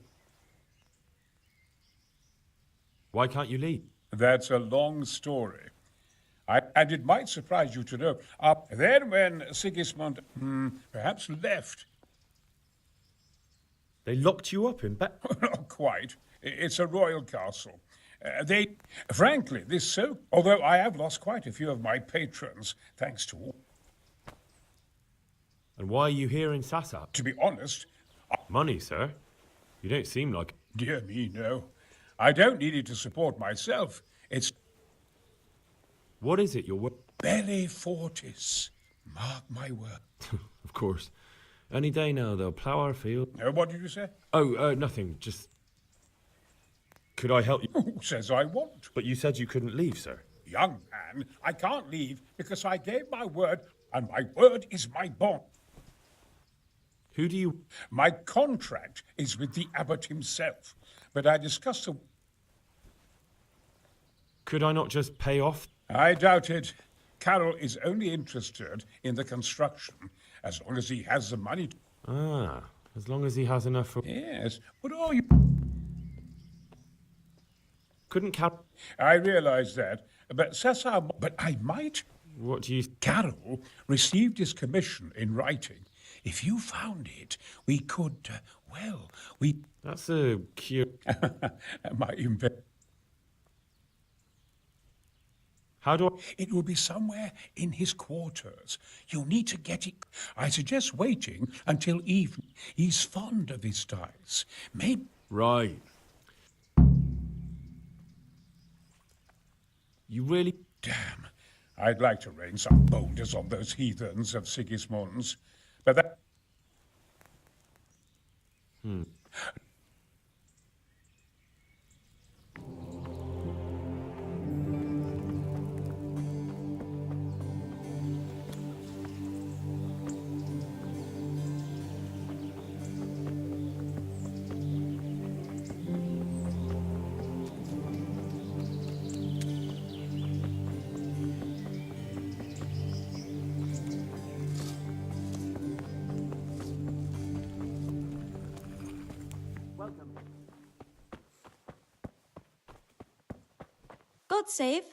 Why can't you leave? That's a long story. And it might surprise you to know. Then when Sigismund perhaps left. They locked you up in bed? Not quite. It's a royal castle. Frankly, although I have lost quite a few of my patrons, thanks to all. And why are you here in Sassa? To be honest... Money, sir? You don't seem like... Dear me, no. I don't need it to support myself. It's... What is it you're... Belli Fortis. Mark my word. Of course. Any day now, they'll plough our field. What did you say? Oh, nothing. Just... Could I help you? Who says I won't? But you said you couldn't leave, sir. Young man, I can't leave because I gave my word, and my word is my bond. Who do you... My contract is with the abbot himself, but I discussed the... Could I not just pay off? I doubt it. Carol is only interested in the construction, as long as he has the money. As long as he has enough for... Yes, but all you... Couldn't Carol... I realize that, but Cesar... But I might... What do you... Carol received his commission in writing. If you found it, we could, we... That's a cute... My invent... How do I... It will be somewhere in his quarters. You need to get it... I suggest waiting until evening. He's fond of his ties. Maybe... Right. You really... Damn. I'd like to rain some boulders on those heathens of Sigismund's. But that... God save.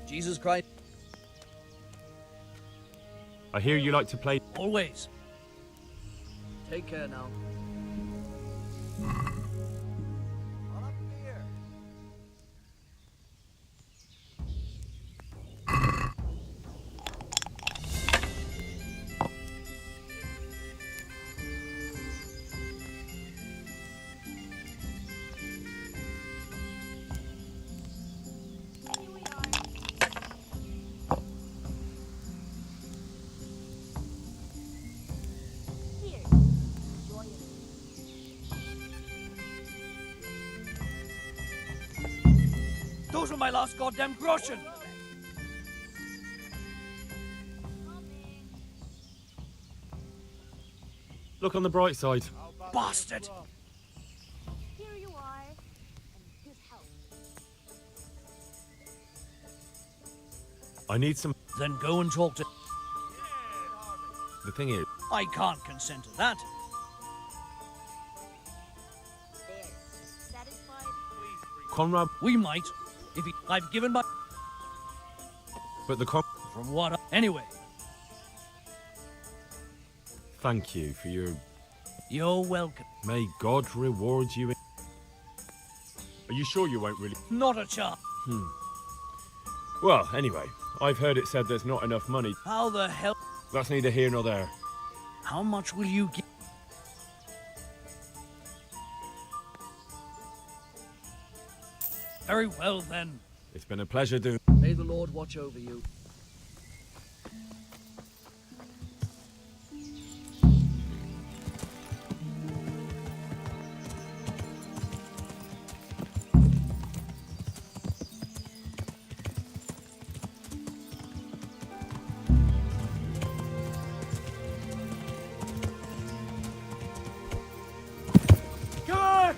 Jesus Christ. I hear you like to play. Always. Take care now. Those were my last goddamn groschen. Look on the bright side. Bastard! Here you are, in good health. I need some. Then go and talk to... The thing is, I can't consent to that. Satisfied? Conrad. We might, if he... I've given my... But the From what... Anyway. Thank you for your. You're welcome. May God reward you. Are you sure you won't really? Not a chance. Well, anyway, I've heard it said there's not enough money. How the hell... That's neither here nor there. How much will you give? Very well, then. It's been a pleasure doing. May the Lord watch over you. Come on!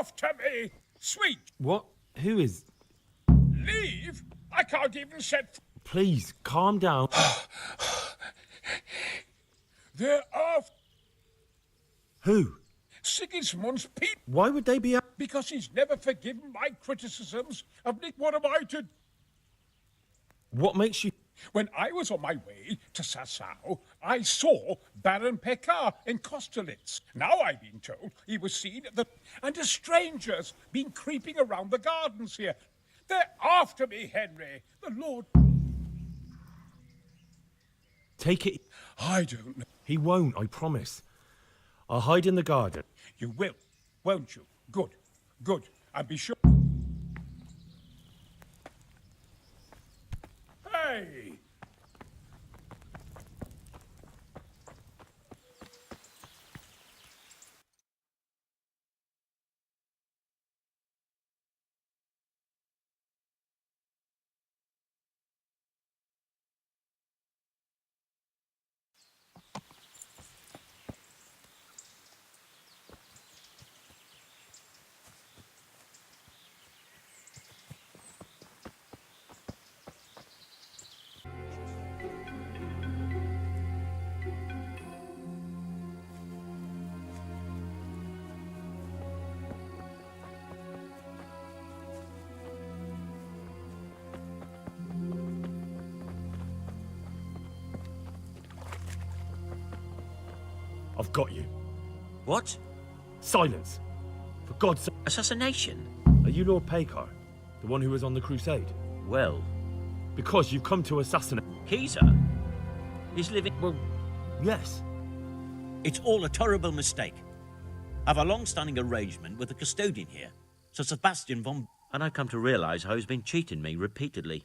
after me! Sweet! What? Who is? Leave? I can't even set... Please, calm down. They're after... Who? Sigismund's people. Why would they be... Because he's never forgiven my criticisms of Nick. What am I to... What makes you... When I was on my way to Sassau, I saw Baron Pekar in Kostelitz. Now I've been told he was seen at the... And a stranger's been creeping around the gardens here. They're after me, Henry. The Lord... Take it... I don't know. He won't, I promise. I'll hide in the garden. You will, won't you? Good, good. And be sure... Hey! I've got you. What? Silence! For God's sake. Assassination? Are you Lord Pekar? The one who was on the crusade? Well... Because you've come to assassinate... Caesar? He's living... Well, yes. It's all a terrible mistake. I've a long-standing arrangement with the custodian here, Sir Sebastian von... And I've come to realise how he's been cheating me repeatedly.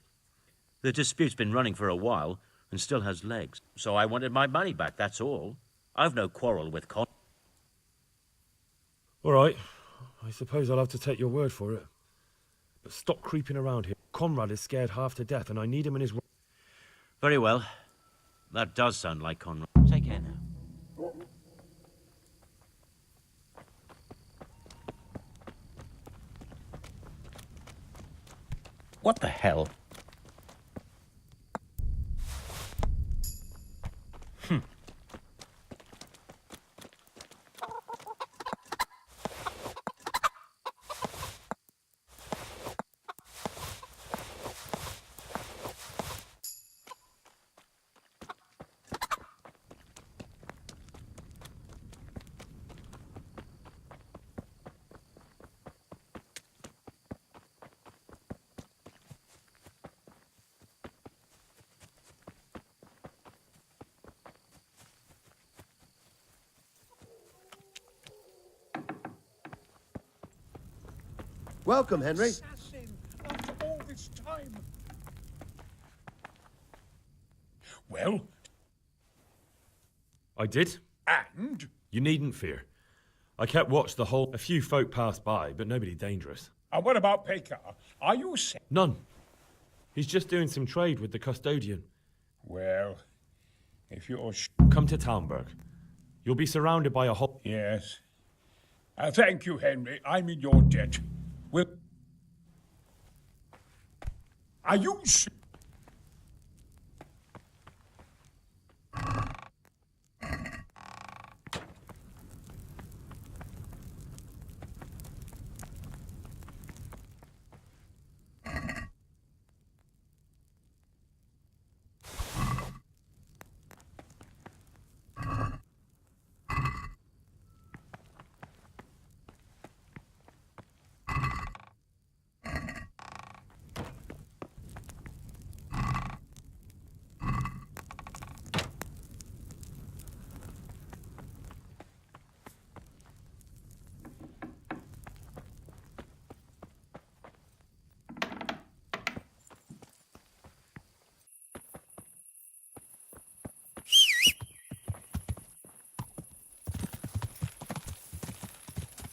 The dispute's been running for a while and still has legs. So I wanted my money back, that's all. I've no quarrel with Con... All right. I suppose I'll have to take your word for it. But stop creeping around here. Conrad is scared half to death, and I need him in his... Very well. That does sound like Conrad. Take care now. What the hell? Welcome, Henry. Assassin, after all this time. Well? I did. And? You needn't fear. I kept watch the whole... A few folk passed by, but nobody dangerous. And what about Pekar? Are you safe? None. He's just doing some trade with the custodian. Well, if you're... Come to Talmberg. You'll be surrounded by a whole... Yes. Thank you, Henry. I'm in your debt. Well... Are you...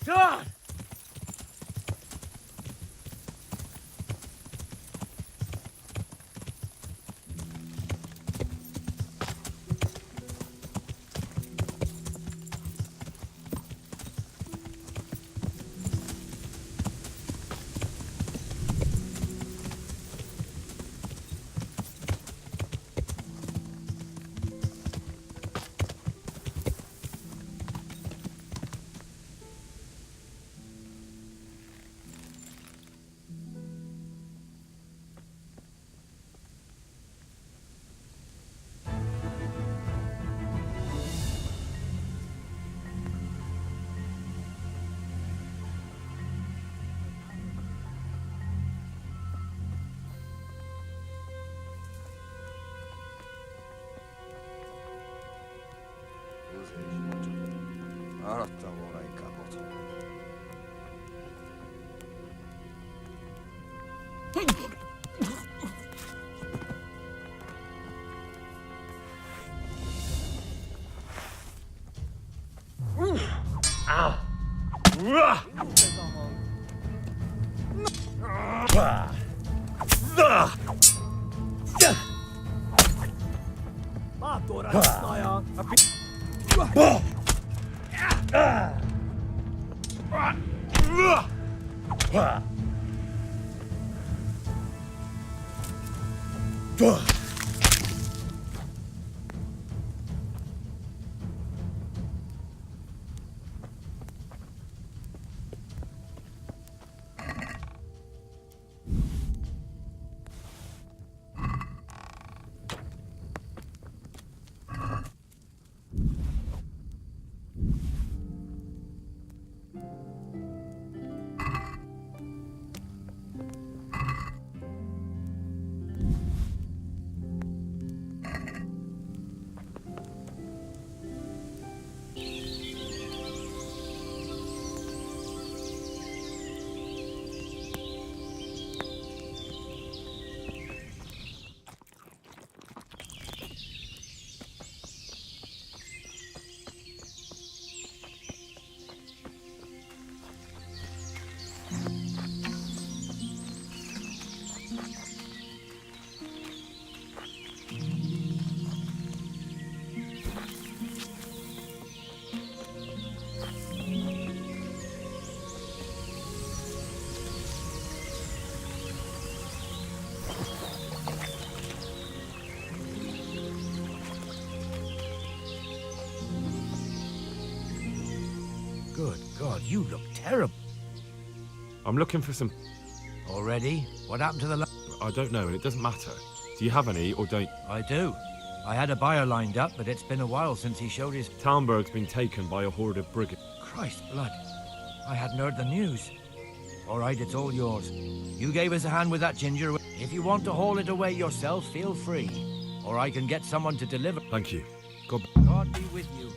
God! Good God, you look terrible. I'm looking for some... Already? What happened to the... I don't know, and it doesn't matter. Do you have any, or don't... I do. I had a buyer lined up, but it's been a while since he showed his... Talmberg's been taken by a horde of brigands. Christ blood. I hadn't heard the news. All right, it's all yours. You gave us a hand with that ginger. If you want to haul it away yourself, feel free. Or I can get someone to deliver. Thank you. God be with you.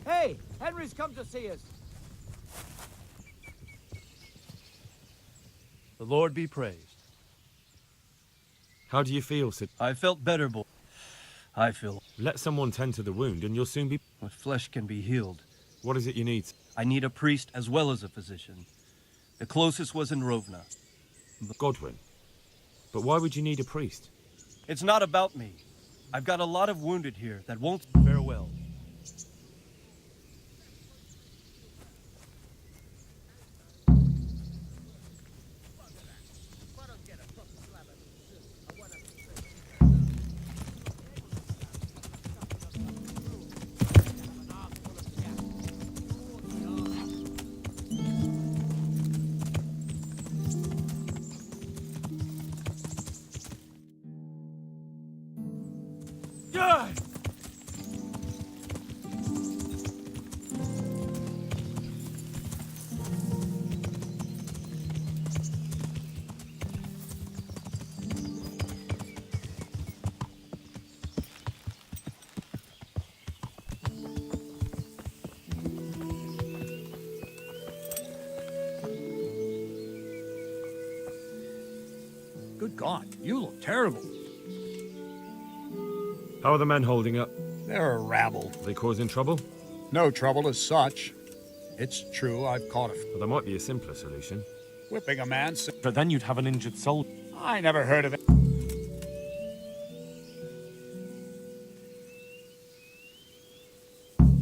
Hey, Henry's come to see us. The Lord be praised. How do you feel, Sid? I felt better, boy. I feel... Let someone tend to the wound, and you'll soon be... But flesh can be healed. What is it you need? I need a priest as well as a physician. The closest was in Rovna. Godwin. But why would you need a priest? It's not about me. I've got a lot of wounded here that won't... Farewell. Good God, you look terrible. How are the men holding up? They're a rabble. Are they causing trouble? No trouble as such. It's true, I've caught a... Well, there might be a simpler solution. Whipping a man... But then you'd have an injured soul. I never heard of it.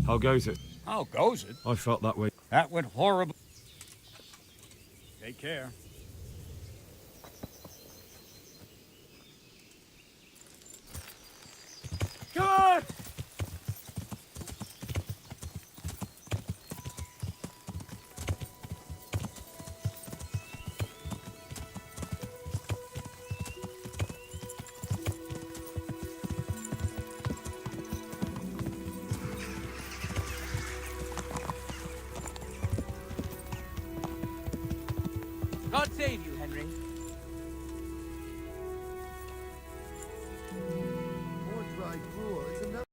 How goes it? How goes it? I felt that way. That went horrible. Take care. Come on! God save you, Henry.